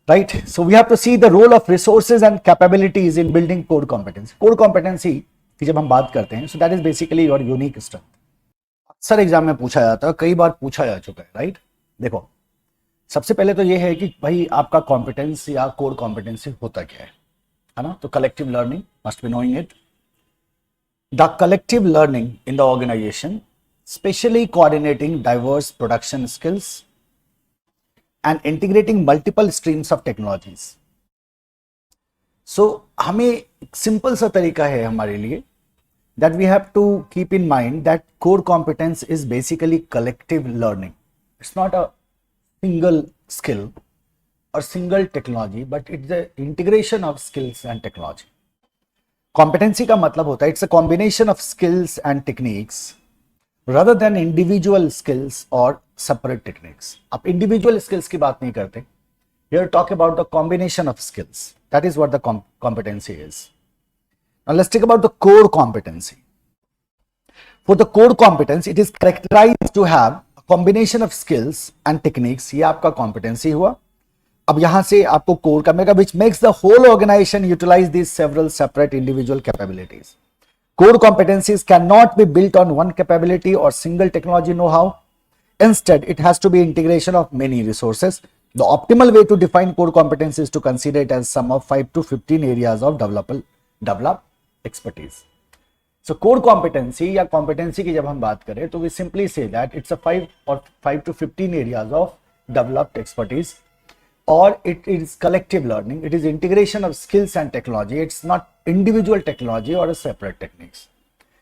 right? So we have to see the role of resources and capabilities in building core competency. Core competency की जब हम बात करते हैं, so that is basically your unique strength. अक्सर एग्जाम में पूछा जाता है, कई बार पूछा जा चुका है, राइट? देखो, सबसे पहले तो ये है कि भाई आपका कॉम्पिटेंस या कोर कॉम्पिटेंसी होता क्या है ना. तो collective learning, must be knowing it. The collective learning in the organisation, specially coordinating diverse production skills and integrating multiple streams of technologies. So हमें सिंपल सा तरीका है हमारे लिए, that we have to keep in mind that core competence is basically collective learning. It's not a single skill or single technology, but it's the integration of skills and technology. Competency का मतलब होता है it's a combination of skills and techniques rather than individual skills or separate techniques. आप individual skills की बात नहीं करते. Here talk about the combination of skills. That is what the competency is. Now let's talk about the core competency. For the core competence, it is characterized to have a combination of skills and techniques. ये आपका competency हुआ. अब यहां से आपको core का mega, which makes the whole organization utilize these several separate individual capabilities. Core competencies cannot be built on one capability or single technology know-how. Instead, it has to be integration of many resources. The optimal way to define core competence is to consider it as sum of 5 to 15 areas of develop expertise. So core competency या competency की जब हम बात करें तो we simply say that it's a 5 to 15 areas of developed expertise, or it is collective learning. It is integration of skills and technology. It's not individual technology or a separate techniques.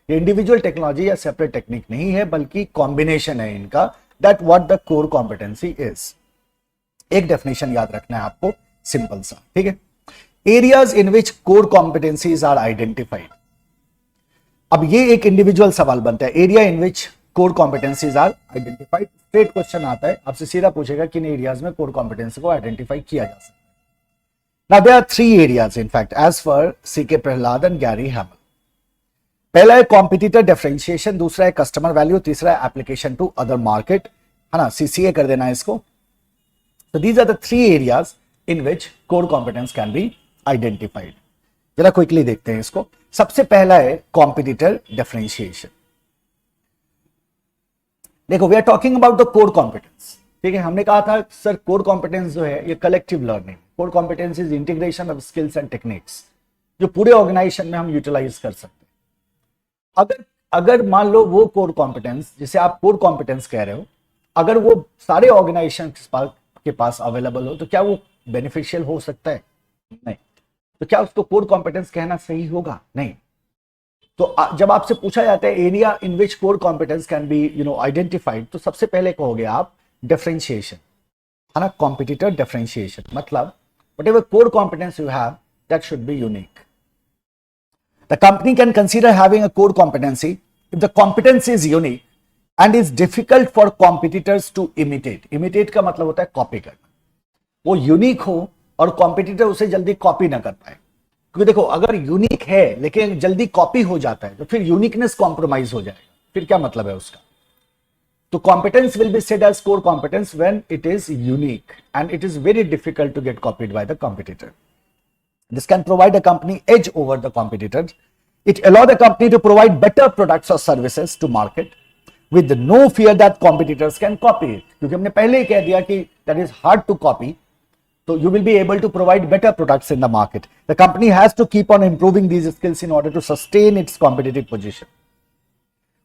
ये individual technology या separate technique नहीं है, बल्कि combination है इनका. That what the core competency is. एक definition याद रखना है आपको, simple सा, ठीक है. Areas in which core competencies are identified. अब ये एक इंडिविजुअल सवाल बनता है, area in which core competencies are identified. Straight question आता है, आपसे सीधा पूछेगा किन एरियाज में कोर कॉम्पिटेंसी को आइडेंटिफाई किया जा सकता है. Now there are 3 areas in fact as for CK Prahalad and Gary Hamel. पहला है कॉम्पिटिटर डिफरेंशिएशन, दूसरा है कस्टमर वैल्यू, तीसरा है एप्लीकेशन टू अदर मार्केट, है ना, सीसीए कर देना है इसको. So these are the 3 areas in which core competence can be identified. जरा क्विकली देखते हैं इसको. सबसे पहला है कॉम्पिटिटर डिफरेंशिएशन. देखो, we are talking about the core competence, ठीक है. हमने कहा था सर कोर कॉम्पिटेंस जो है ये collective learning, core competence is integration of skills and techniques जो पूरे ऑर्गेनाइजेशन में हम यूटिलाइज कर सकते हैं. अगर मान लो वो कोर कॉम्पिटेंस जिसे आप कोर कॉम्पिटेंस कह रहे हो, अगर वो सारे ऑर्गेनाइजेशन के पास अवेलेबल हो तो क्या वो बेनिफिशियल हो सकता है? नहीं. तो क्या उसको कोर कॉम्पिटेंस कहना सही होगा? नहीं. तो जब आपसे पूछा जाता है area in which core competence can be identified, तो सबसे पहले कहोगे आप डिफरेंशिएशन. है ना, कॉम्पिटिटर डिफरेंशिएशन, मतलब whatever core competence you have, that should be unique. The company can consider having a core competency if the competence is unique and is difficult for competitors to imitate. Imitate का मतलब होता है copy करना, वो unique हो और competitor उसे जल्दी कॉपी ना कर पाए। क्योंकि देखो, अगर यूनिक है लेकिन जल्दी कॉपी हो जाता है तो फिर यूनिकनेस कॉम्प्रोमाइज हो जाएगा, फिर क्या मतलब है उसका। तो competence will be said as core competence when it is unique and it is very difficult to get copied by the competitor. This can provide a company edge over the competitors. It allows the company to provide better products or services to market with no fear that competitors can copy it. क्योंकि हमने पहले ही कह दिया कि that is hard to copy, so you will be able to provide better products in the market. The company has to keep on improving these skills in order to sustain its competitive position.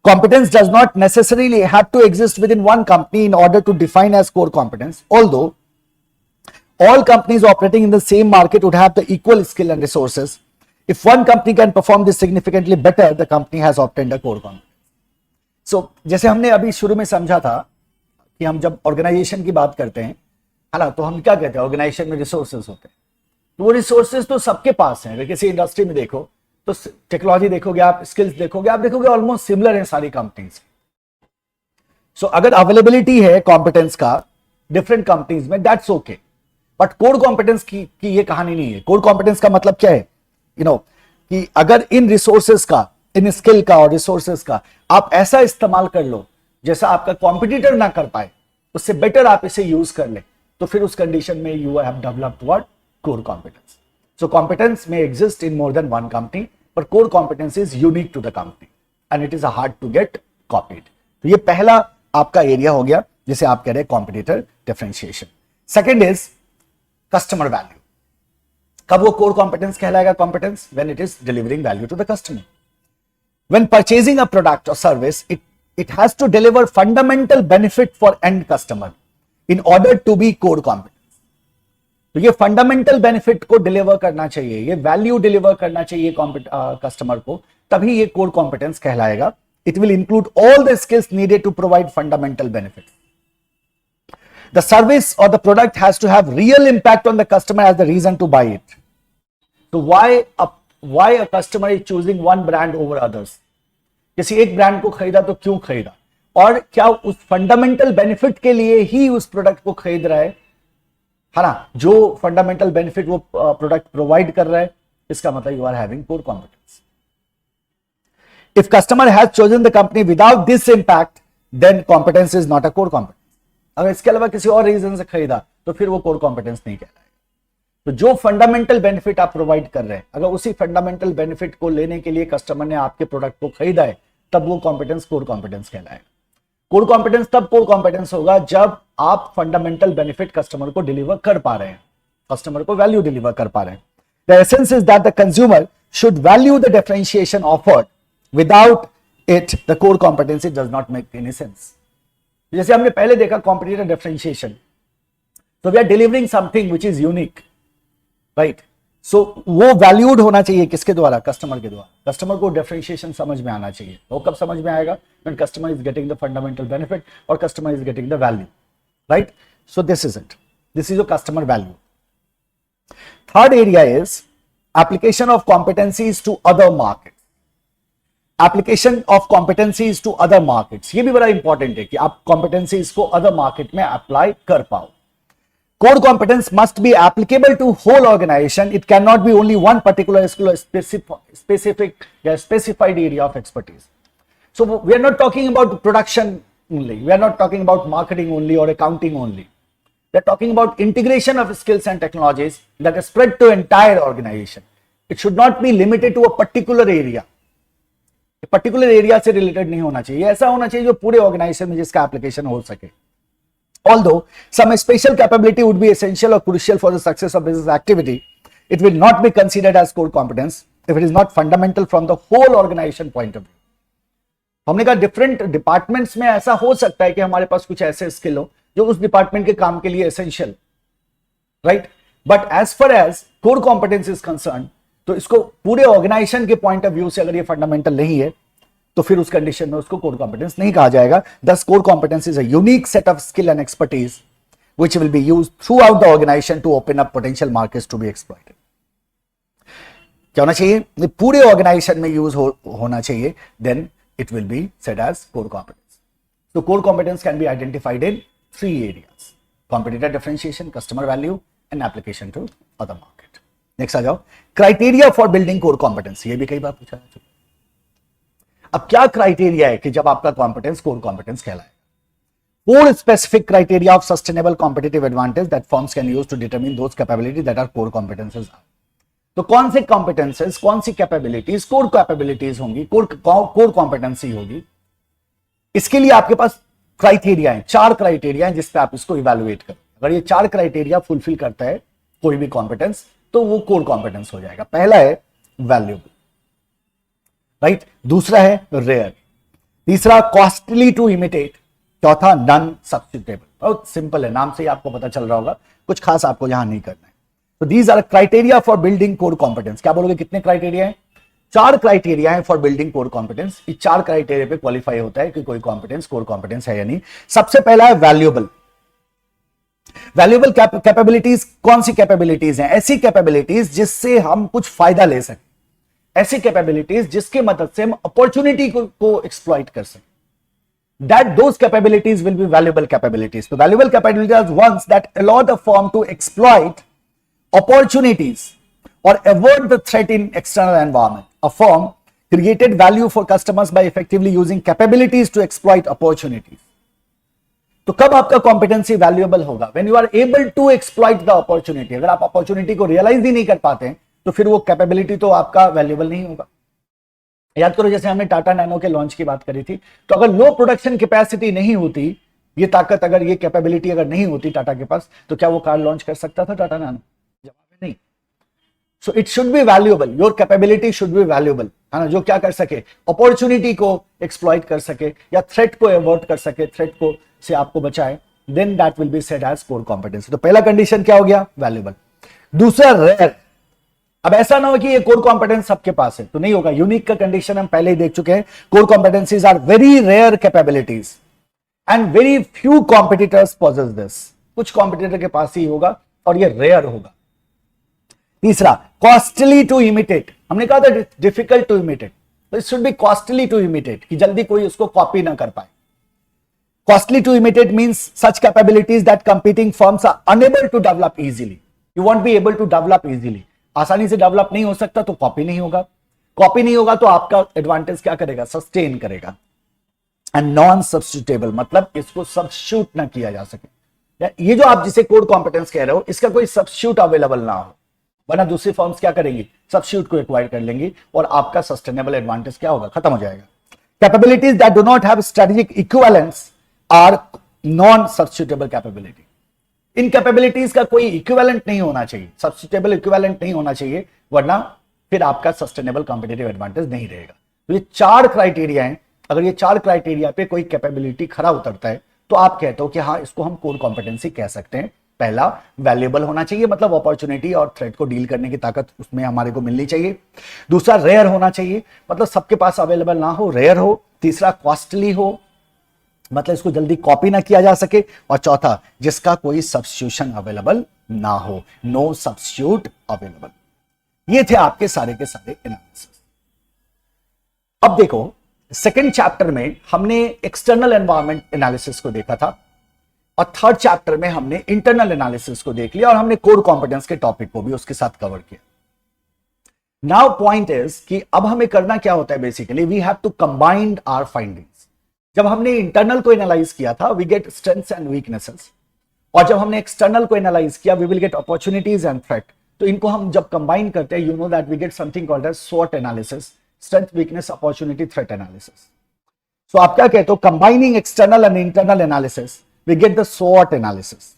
Competence does not necessarily have to exist within one company in order to define as core competence, although all companies operating in the same market would have the equal skill and resources. If one company can perform this significantly better, the company has obtained a core competence. So, जैसे हमने अभी शुरू में समझा था कि हम जब ऑर्गेनाइजेशन की बात करते हैं, है ना, तो हम क्या कहते हैं, ऑर्गेनाइजेशन में रिसोर्सेज होते हैं, तो वो रिसोर्सेज तो सबके पास हैं। अगर किसी इंडस्ट्री में देखो तो टेक्नोलॉजी देखोगे आप, स्किल्स देखोगे आप, देखोगे ऑलमोस्ट सिमिलर है सारी कंपनीज। सो अगर अवेलेबिलिटी है कॉम्पिटेंस का डिफरेंट कंपनीज में, that's okay, but core competence की ये कहानी नहीं है। कोर कॉम्पिटेंस का मतलब क्या है, कि अगर इन रिसोर्सेज का, इन स्किल का और रिसोर्सेज का आप ऐसा इस्तेमाल कर लो जैसा आपका कॉम्पिटिटर ना कर पाए, उससे बेटर आप इसे यूज कर ले, तो फिर उस कंडीशन में you have developed what, core competence. So competence may exist in more than one company, पर core competence is unique to the company and it is hard to get copied. तो ये पहला आपका एरिया हो गया जिसे आप कह रहे हैं competitor differentiation. Second is customer value. कब वो कोर कॉम्पिटेंस कहलाएगा competence? When it is delivering value to the customer. When purchasing a product और service, it has to deliver fundamental benefit for end customer in order to be core competence. तो ये fundamental benefit को deliver करना चाहिए, ये value deliver करना चाहिए customer को, तभी ये कोर कॉम्पिटेंस कहलाएगा। It will include all the skills needed to provide fundamental benefit. The service और the product has to have real impact on the customer as the reason to buy it. तो why a customer is choosing one brand over others? किसी एक brand को खरीदा तो क्यों खरीदा, और क्या उस फंडामेंटल बेनिफिट के लिए ही उस प्रोडक्ट को खरीद रहा है ना, जो फंडामेंटल बेनिफिट वो प्रोडक्ट प्रोवाइड कर रहा है, इसका मतलब you are having core competence. If customer has chosen the company without this impact, then competence is not a core competence. अगर इसके अलावा किसी और रीजन से खरीदा तो फिर वो कोर कॉम्पिटेंस नहीं कहलाएगा। तो जो फंडामेंटल बेनिफिट आप प्रोवाइड कर रहे हैं, अगर उसी फंडामेंटल बेनिफिट को लेने के लिए कस्टमर ने आपके प्रोडक्ट को खरीदा है, तब वो कॉम्पिटेंस कोर कॉम्पिटेंस कहलाएगा। कोर कॉम्पिटेंस तब कोर कॉम्पिटेंस होगा जब आप फंडामेंटल बेनिफिट कस्टमर को डिलीवर कर पा रहे हैं, कस्टमर को वैल्यू डिलीवर कर पा रहे हैं। The essence is that the consumer should value the differentiation offered, without it the core competency does not make any sense. जैसे हमने पहले देखा कॉम्पिटिटर डिफरेंशिएशन, तो we are delivering something which is unique, right. So वो valued होना चाहिए किसके द्वारा? कस्टमर के द्वारा। कस्टमर को डिफरेंशिएशन समझ में आना चाहिए। वो कब समझ में आएगा? When customer is getting the fundamental benefit और customer is getting the value, right. So this is it, this is your customer value. Third area is application of competencies to other market. Application of competencies to other markets, ये भी बड़ा important है कि आप competencies को other market में apply कर पाओ। Core competence must be applicable to whole organization. It cannot be only one particular skill or specific specified area of expertise. So we are not talking about production only. We are not talking about marketing only or accounting only. We are talking about integration of skills and technologies that are spread to entire organization. It should not be limited to a particular area. A particular area से related नहीं होना चाहिए, ऐसा होना चाहिए जो पूरे organization में जिसका application हो सके. Although some special capability would be essential or crucial for the success of business activity, it will not be considered as core competence if it is not fundamental from the whole organization point of view. हमने कहा different departments में ऐसा हो सकता है कि हमारे पास कुछ ऐसे स्किल हो जो उस डिपार्टमेंट के काम के लिए essential, right. But as far as core competence is concern, तो इसको पूरे ऑर्गेनाइजेशन के पॉइंट ऑफ व्यू से अगर ये फंडामेंटल नहीं है तो फिर उस कंडीशन में उसको कोर कॉम्पिटेंस नहीं कहा जाएगा। दस core competence is a unique set of skill and expertise which will be used throughout the organization to open up potential markets to be exploited. क्या होना चाहिए? ये पूरे ऑर्गेनाइजेशन में यूज होना चाहिए. Then it will be said as core competence. So core competence can be identified in 3 areas: competitor differentiation, customer value, and application to other market. Next आ जाओ, criteria for building core competence. ये भी कई बार पूछा जा चुका. अब क्या criteria है कि जब आपका कॉम्पिटेंस कोर कॉम्पिटेंस कहलाएगा? 4 specific criteria of sustainable competitive advantage that firms can use to determine those capabilities that are core competences. तो कौन से कॉम्पिटेंसेस, कौन सी कैपेबिलिटीज कोर कैपेबिलिटीज होंगी, कोर कॉम्पिटेंसी होगी? इसके लिए आपके पास क्राइटेरिया है, 4 क्राइटेरिया है जिस पे आप इसको इवैल्यूएट करें. अगर ये 4 क्राइटेरिया फुलफिल करता है कोई भी कॉम्पिटेंस तो वो कोर कॉम्पिटेंस हो जाएगा. पहला है वैल्यूएबल, राइट. दूसरा है रेयर. तीसरा कॉस्टली टू इमिटेट. चौथा नॉन सब्स्टिट्यूटेबल. बहुत सिंपल है, नाम से ही आपको पता चल रहा होगा, कुछ खास आपको यहां नहीं करना है. तो these are criteria for building core competence. क्या बोलोगे, कितने क्राइटेरिया है? 4 क्राइटेरिया है फॉर बिल्डिंग कोर कॉम्पिटेंस. इस 4 क्राइटेरिया पे क्वालिफाई होता है कि कोई कॉम्पिटेंस कोर कॉम्पिटेंस है या नहीं. सबसे पहला है वैल्यूएबल. वैल्यूएबल कैपेबिलिटीज कौन सी कैपेबिलिटीज हैं? ऐसी कैपेबिलिटीज जिससे हम कुछ फायदा ले सकें, ऐसी कैपेबिलिटीज जिसके मदद से हम अपॉर्चुनिटी को एक्सप्लॉइट कर सकें. That those capabilities will be valuable capabilities. So valuable capabilities are ones that allow the firm to exploit opportunities or avoid the threat in external environment. A firm created value for customers by effectively using capabilities to exploit opportunities. तो कब आपका competency valuable होगा? When you are able to exploit the opportunity. अगर आप opportunity को realise ही नहीं कर पाते हैं तो फिर वो कैपेबिलिटी तो आपका वैल्यूएबल नहीं होगा. याद करो, जैसे हमने टाटा नैनो के लॉन्च की बात करी थी, तो अगर लो प्रोडक्शन कैपेसिटी नहीं होती, ये ताकत अगर ये कैपेबिलिटी अगर नहीं होती टाटा के पास, तो क्या वो कार लॉन्च कर सकता था टाटा नैनो? जवाब है नहीं. So it should B valuable. Your capability should be valuable, है ना, जो क्या कर सके, अपॉर्चुनिटी को एक्सप्लॉइट कर सके या थ्रेट को अवॉइड कर सके, थ्रेट को से आपको बचाए. Then that will be said as core competency. तो पहला कंडीशन क्या हो गया? वैल्यूएबल. दूसरा रेयर. अब ऐसा ना हो कि ये कोर कॉम्पिटेंस सबके पास है, तो नहीं होगा. यूनिक का कंडीशन हम पहले ही देख चुके हैं. Core competencies are very rare capabilities and very few competitors possess this. कुछ कॉम्पिटिटर के पास ही होगा और ये रेयर होगा. तीसरा कॉस्टली टू इमिटेट. हमने कहा था डिफिकल्ट टू इमिटेट, तो it should be costly to imitate, कि जल्दी कोई उसको कॉपी ना कर पाए. Costly to imitate means such capabilities that competing firms are unable to develop easily. You won't be able to develop easily. आसानी से डेवलप नहीं हो सकता तो कॉपी नहीं होगा. कॉपी नहीं होगा तो आपका एडवांटेज क्या करेगा? सस्टेन करेगा. एंड नॉन सब्स्टिट्यूटेबल मतलब इसको सब्स्टिट्यूट ना किया जा सके. ये जो आप जिसे कोर कॉम्पिटेंस कह रहे हो, इसका कोई सब्स्टिट्यूट अवेलेबल ना हो, वरना दूसरी फर्म्स क्या करेंगी? सब्स्टिट्यूट को एक्वायर कर लेंगी और आपका सस्टेनेबल एडवांटेज क्या होगा? खत्म हो जाएगा. Capabilities that do not have strategic equivalence are non substitutable capability. इन कैपेबिलिटीज का कोई इक्विवेलेंट नहीं होना चाहिए, सब्स्टिट्यूटेबल इक्विवेलेंट नहीं होना चाहिए, वरना फिर आपका सस्टेनेबल कॉम्पिटिटिव एडवांटेज नहीं रहेगा. तो ये 4 क्राइटेरिया हैं. अगर ये 4 क्राइटेरिया पे कोई कैपेबिलिटी खरा उतरता है तो आप कहते हो कि हाँ, इसको हम कोर कॉम्पिटेंसी कह सकते हैं. पहला वैल्यूएबल होना चाहिए, मतलब अपॉर्चुनिटी और थ्रेट को डील करने की ताकत उसमें हमारे को मिलनी चाहिए. दूसरा रेयर होना चाहिए, मतलब सबके पास अवेलेबल ना हो, रेयर हो. तीसरा कॉस्टली हो, मतलब इसको जल्दी कॉपी ना किया जा सके. और चौथा जिसका कोई सब्स्टिट्यूशन अवेलेबल ना हो, नो सब्स्टिट्यूट अवेलेबल. ये थे आपके सारे के सारे एनालिसिस. अब देखो, सेकंड चैप्टर में हमने एक्सटर्नल एनवायरनमेंट एनालिसिस को देखा था और थर्ड चैप्टर में हमने इंटरनल एनालिसिस को देख लिया और हमने कोर कॉम्पिटेंस के टॉपिक को भी उसके साथ कवर किया. नाउ पॉइंट इज कि अब हमें करना क्या होता है? Basically we have to combine our findings. जब हमने इंटरनल को एनालाइज किया था, we get strengths and weaknesses, और जब हमने एक्सटर्नल को एनालाइज किया, we will get opportunities and threat. तो इनको हम जब कंबाइन करते हैं, you know that we get something called as स्वॉट analysis, strength weakness opportunity threat analysis. So आप क्या कहते हो? Combining external and internal analysis, we get the स्वॉट एनालिसिस.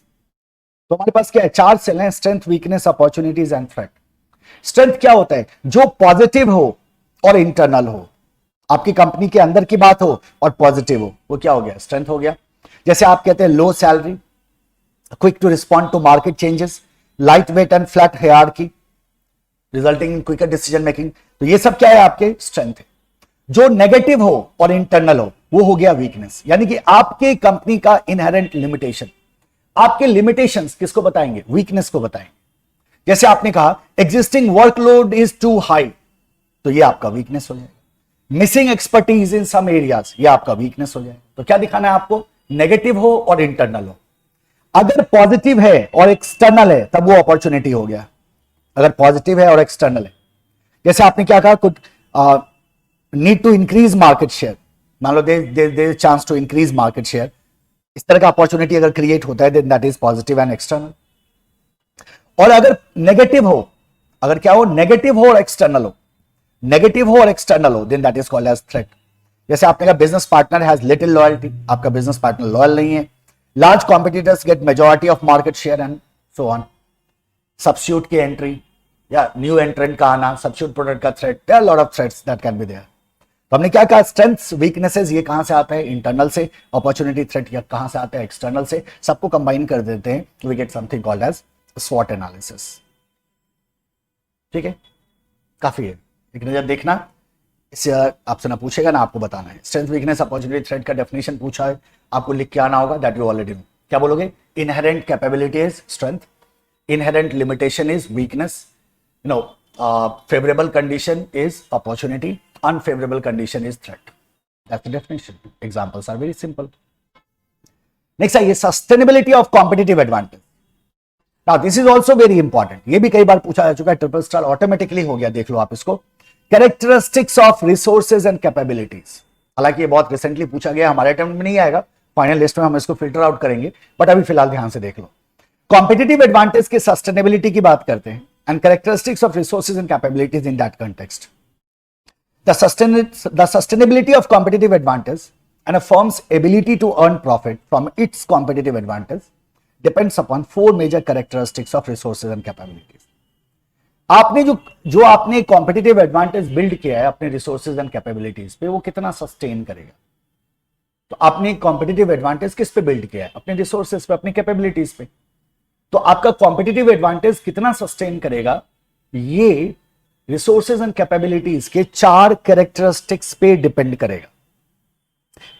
तो हमारे पास क्या है? 4 सेल हैं, strength weakness opportunities and threat. Strength क्या होता है? जो पॉजिटिव हो और इंटरनल हो, आपकी कंपनी के अंदर की बात हो और पॉजिटिव हो, वो क्या हो गया? स्ट्रेंथ हो गया. जैसे आप कहते हैं low salary, quick to respond to market changes, light weight and flat hierarchy resulting in quicker decision making. तो ये सब क्या है? आपके स्ट्रेंथ है. जो नेगेटिव हो और इंटरनल हो, वो हो गया वीकनेस, यानी कि आपके कंपनी का इनहेरेंट लिमिटेशन, आपके लिमिटेशंस किसको बताएंगे? वीकनेस को बताएंगे। जैसे आपने कहा existing workload is too high, तो ये आपका वीकनेस हो जाएगा। Missing expertise in some areas, ये आपका वीकनेस हो जाएगा। तो क्या दिखाना है आपको? नेगेटिव हो और इंटरनल हो। अगर पॉजिटिव है और एक्सटर्नल है तब वो अपॉर्चुनिटी हो गया। अगर पॉजिटिव है और एक्सटर्नल है, जैसे आपने क्या कहा, कुछ need to increase market share, मान लो there chance to increase market share, इस तरह का अपॉर्चुनिटी अगर क्रिएट होता है then that is positive and external. और अगर नेगेटिव हो, अगर क्या हो, नेगेटिव हो और एक्सटर्नल हो, नेगेटिव हो और एक्सटर्नल हो, then that is called as threat. जैसे आपने कहा business partner has little loyalty, आपका बिजनेस पार्टनर लॉयल नहीं है। Large competitors get majority of market share and so on. Substitute की एंट्री या न्यू एंट्रेंट का आना, सब्स्टिट्यूट प्रोडक्ट का threat, there are lot of threats that can be there. तो हमने क्या कहा, स्ट्रेंथ्स वीकनेसेस ये कहां से आता है? इंटरनल से। अपॉर्चुनिटी थ्रेट या कहां से आता है? एक्सटर्नल से। सबको कंबाइन कर देते हैं, we get something called as स्वॉट एनालिसिस। ठीक है, काफी है, एक नजर देखना। इससे आपसे ना पूछेगा ना आपको बताना है। स्ट्रेंथ, वीकनेस, अपॉर्चुनिटी थ्रेट का डेफिनेशन पूछा है, आपको लिख के आना होगा, दैट यू ऑलरेडी नो। क्या बोलोगे? Inherent capability is strength, inherent limitation is weakness, favorable condition is opportunity, unfavorable condition is threat. That's the definition. Examples are very simple. Next आइए, sustainability of competitive advantage. Now this is also very important. ये भी कई बार पूछा जा चुका है, triple star automatically हो गया, देख लो आप इसको। Characteristics of resources and capabilities. हालांकि ये बहुत रिसेंटली पूछा गया, हमारे अटेम्प्ट में नहीं आएगा, फाइनल लिस्ट में हम इसको फिल्टर आउट करेंगे, बट अभी फिलहाल ध्यान से देख लो। कॉम्पिटिटिव एडवांटेज की सस्टेनेबिलिटी की बात करते हैं, and characteristics of resources and capabilities in that context. The sustainability of competitive advantage and a firm's ability to earn profit from its competitive advantage depends upon four major characteristics of resources and capabilities. आपने जो आपने competitive advantage build किया है अपने resources and capabilities पे, वो कितना sustain करेगा? तो आपने competitive advantage किस पे build किया है? अपने resources पे, अपनी capabilities पे। तो आपका कॉम्पिटिटिव एडवांटेज कितना सस्टेन करेगा? ये रिसोर्सेज एंड कैपेबिलिटीज के 4 कैरेक्टरिस्टिक्स पे डिपेंड करेगा।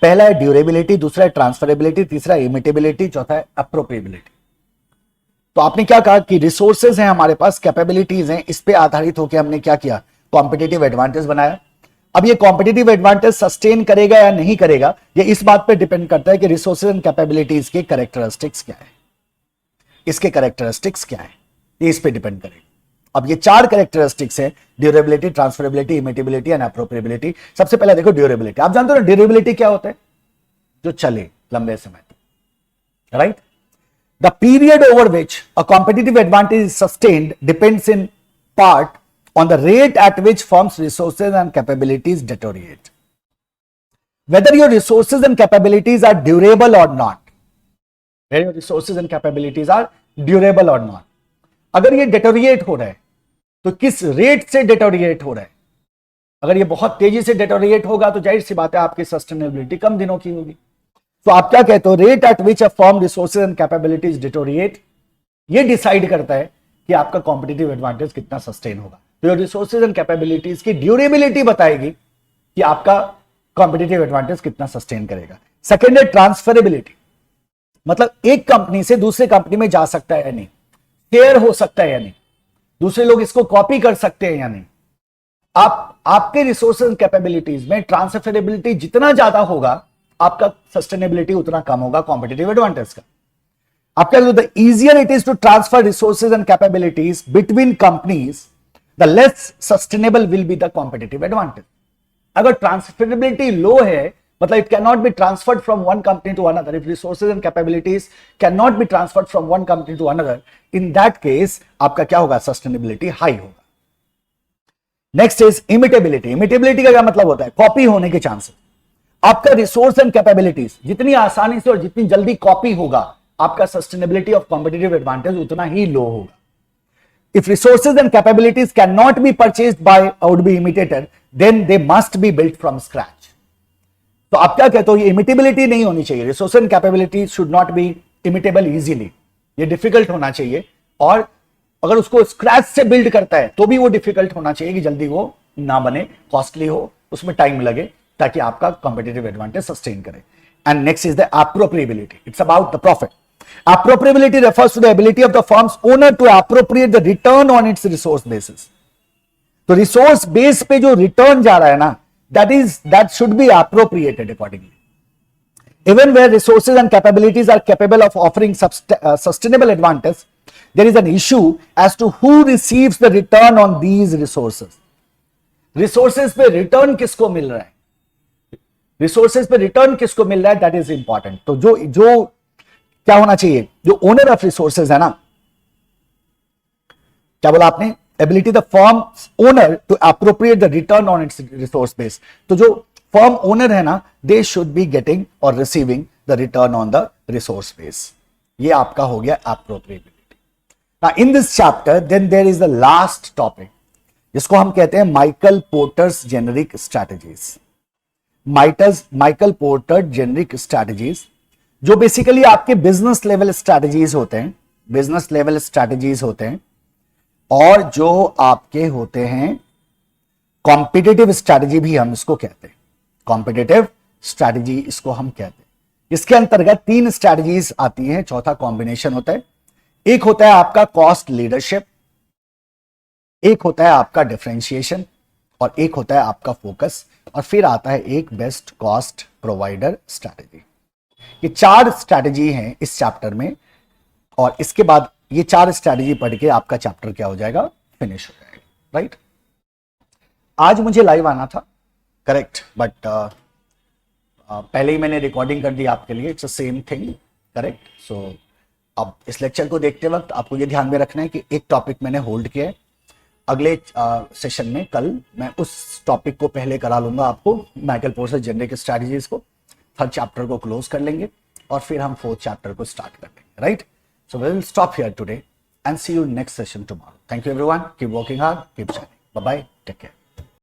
पहला है ड्यूरेबिलिटी, दूसरा है ट्रांसफरेबिलिटी, तीसरा है इमिटेबिलिटी, चौथा है अप्रोप्रिएबिलिटी। तो आपने क्या कहा कि रिसोर्सेज हैं हमारे पास, कैपेबिलिटीज हैं, इस पे आधारित होकर हमने क्या किया? कॉम्पिटिटिव एडवांटेज बनाया। अब ये कॉम्पिटिटिव एडवांटेज सस्टेन करेगा या नहीं करेगा, ये इस बात पे डिपेंड करता है कि रिसोर्सेज एंड कैपेबिलिटीज के कैरेक्टरिस्टिक्स क्या है, इसके कैरेक्टरिस्टिक्स क्या है, ये इस पे डिपेंड करेगा। अब ये 4 कैरेक्टरिस्टिक्स है, ड्यूरेबिलिटी, ट्रांसफरेबिलिटी, इमिटेबिलिटी एंड अप्रोप्रिएबिलिटी। सबसे पहले देखो ड्यूरेबिलिटी। आप जानते हो ना ड्यूरेबिलिटी क्या होता है? जो चले लंबे समय तक, right? The period over which a competitive advantage is sustained depends in part on the rate at which firms resources and capabilities deteriorate. Whether your resources and capabilities are durable और not, where your resources and capabilities are durable or not. अगर ये deteriorate हो रहा है तो किस rate से deteriorate हो रहा है? अगर ये बहुत तेजी से deteriorate होगा तो जाहिर सी बात है आपकी सस्टेनेबिलिटी कम दिनों की होगी। तो आप क्या कहते हो? Rate at which a firm resources and capabilities deteriorate, ये डिसाइड करता है कि आपका कॉम्पिटिटिव एडवांटेज कितना सस्टेन होगा। तो ये रिसोर्सेज एंड कैपेबिलिटीज की ड्यूरेबिलिटी बताएगी कि आपका कॉम्पिटिटिव एडवांटेज कितना सस्टेन करेगा। सेकेंड है ट्रांसफरेबिलिटी, मतलब एक कंपनी से दूसरे कंपनी में जा सकता है या नहीं, शेयर हो सकता है या नहीं, दूसरे लोग इसको कॉपी कर सकते हैं या नहीं। आपके रिसोर्सेज एंड कैपेबिलिटीज में ट्रांसफरेबिलिटी जितना ज्यादा होगा, आपका सस्टेनेबिलिटी उतना कम होगा कॉम्पिटिटिव एडवांटेज का। आपका the easier it is to transfer resources and capabilities between companies, the less sustainable will be the competitive advantage. अगर ट्रांसफरेबिलिटी लो है, मतलब it cannot be transferred from one company to another. If resources and capabilities cannot be transferred from one company to another, in that case आपका क्या होगा? sustainability high होगा। Next is imitability. Imitability का क्या मतलब होता है? कॉपी होने के चांसेस। आपका रिसोर्स एंड कैपेबिलिटीज जितनी आसानी से और जितनी जल्दी कॉपी होगा, आपका सस्टेनेबिलिटी ऑफ कॉम्पिटिटिव एडवांटेज उतना ही लो होगा। If resources and capabilities cannot be purchased by or would be imitated, then they must be built from scratch. तो आप क्या कहते हो? ये इमिटेबिलिटी नहीं होनी चाहिए। Resource and capability should not be imitable easily, ये डिफिकल्ट होना चाहिए। और अगर उसको स्क्रैच से बिल्ड करता है तो भी वो डिफिकल्ट होना चाहिए कि जल्दी वो ना बने, कॉस्टली हो, उसमें टाइम लगे, ताकि आपका कॉम्पिटिटिव एडवांटेज सस्टेन करे। And next is the appropriability, it's about the profit. Appropriability refers to the ability of the firm's owner to appropriate the return on its resource basis. तो resource base पे जो return जा रहा है ना, that should be appropriated accordingly. Even where resources and capabilities are capable of offering sustainable advantage, there is an issue as to who receives the return on these resources. Resources पे return किसको मिल रहा है, resources पे return किसको मिल रहा है, that is important. तो जो क्या होना चाहिए, जो ओनर ऑफ रिसोर्सेज है ना, क्या बोला आपने, ability the firm owner to appropriate the return on its resource base. तो जो फर्म ओनर है ना, दे शुड बी गेटिंग और receiving the return on the resource base. ये आपका हो गया appropriability. Now in this chapter then there is the last topic, जिसको हम कहते हैं Michael Porter's generic strategies. Michael Porter generic strategies, जो बेसिकली आपके बिजनेस लेवल स्ट्रैटेजीज होते हैं, बिजनेस लेवल स्ट्रैटेजीज होते हैं, और जो आपके होते हैं कॉम्पिटिटिव स्ट्रैटेजी भी हम इसको कहते हैं, कॉम्पिटिटिव स्ट्रैटेजी इसको हम कहते हैं. इसके अंतर्गत 3 स्ट्रैटेजीज आती हैं, चौथा कॉम्बिनेशन होता है. एक होता है आपका कॉस्ट लीडरशिप, एक होता है आपका डिफरेंशिएशन, और एक होता है आपका फोकस, और फिर आता है एक बेस्ट कॉस्ट प्रोवाइडर स्ट्रैटेजी. ये 4 स्ट्रैटेजी हैं इस चैप्टर में, और इसके बाद ये 4 स्ट्रैटेजी पढ़ के आपका चैप्टर क्या हो जाएगा, फिनिश हो जाएगा. राइट. आज मुझे लाइव आना था, करेक्ट, बट पहले ही मैंने रिकॉर्डिंग कर दी आपके लिए. It's the same thing, correct. So अब इस लेक्चर को देखते वक्त आपको ये ध्यान में रखना है कि एक टॉपिक मैंने होल्ड किया है. अगले सेशन में कल मैं उस टॉपिक को पहले करा लूंगा आपको, माइकल पोर्टर जेनेरिक स्ट्रैटेजीज को. 3rd चैप्टर को क्लोज कर लेंगे और फिर हम 4th चैप्टर को स्टार्ट कर लेंगे. Right. So we will stop here today and see you next session tomorrow. Thank you everyone. Keep working hard, keep shining. Bye bye, take care.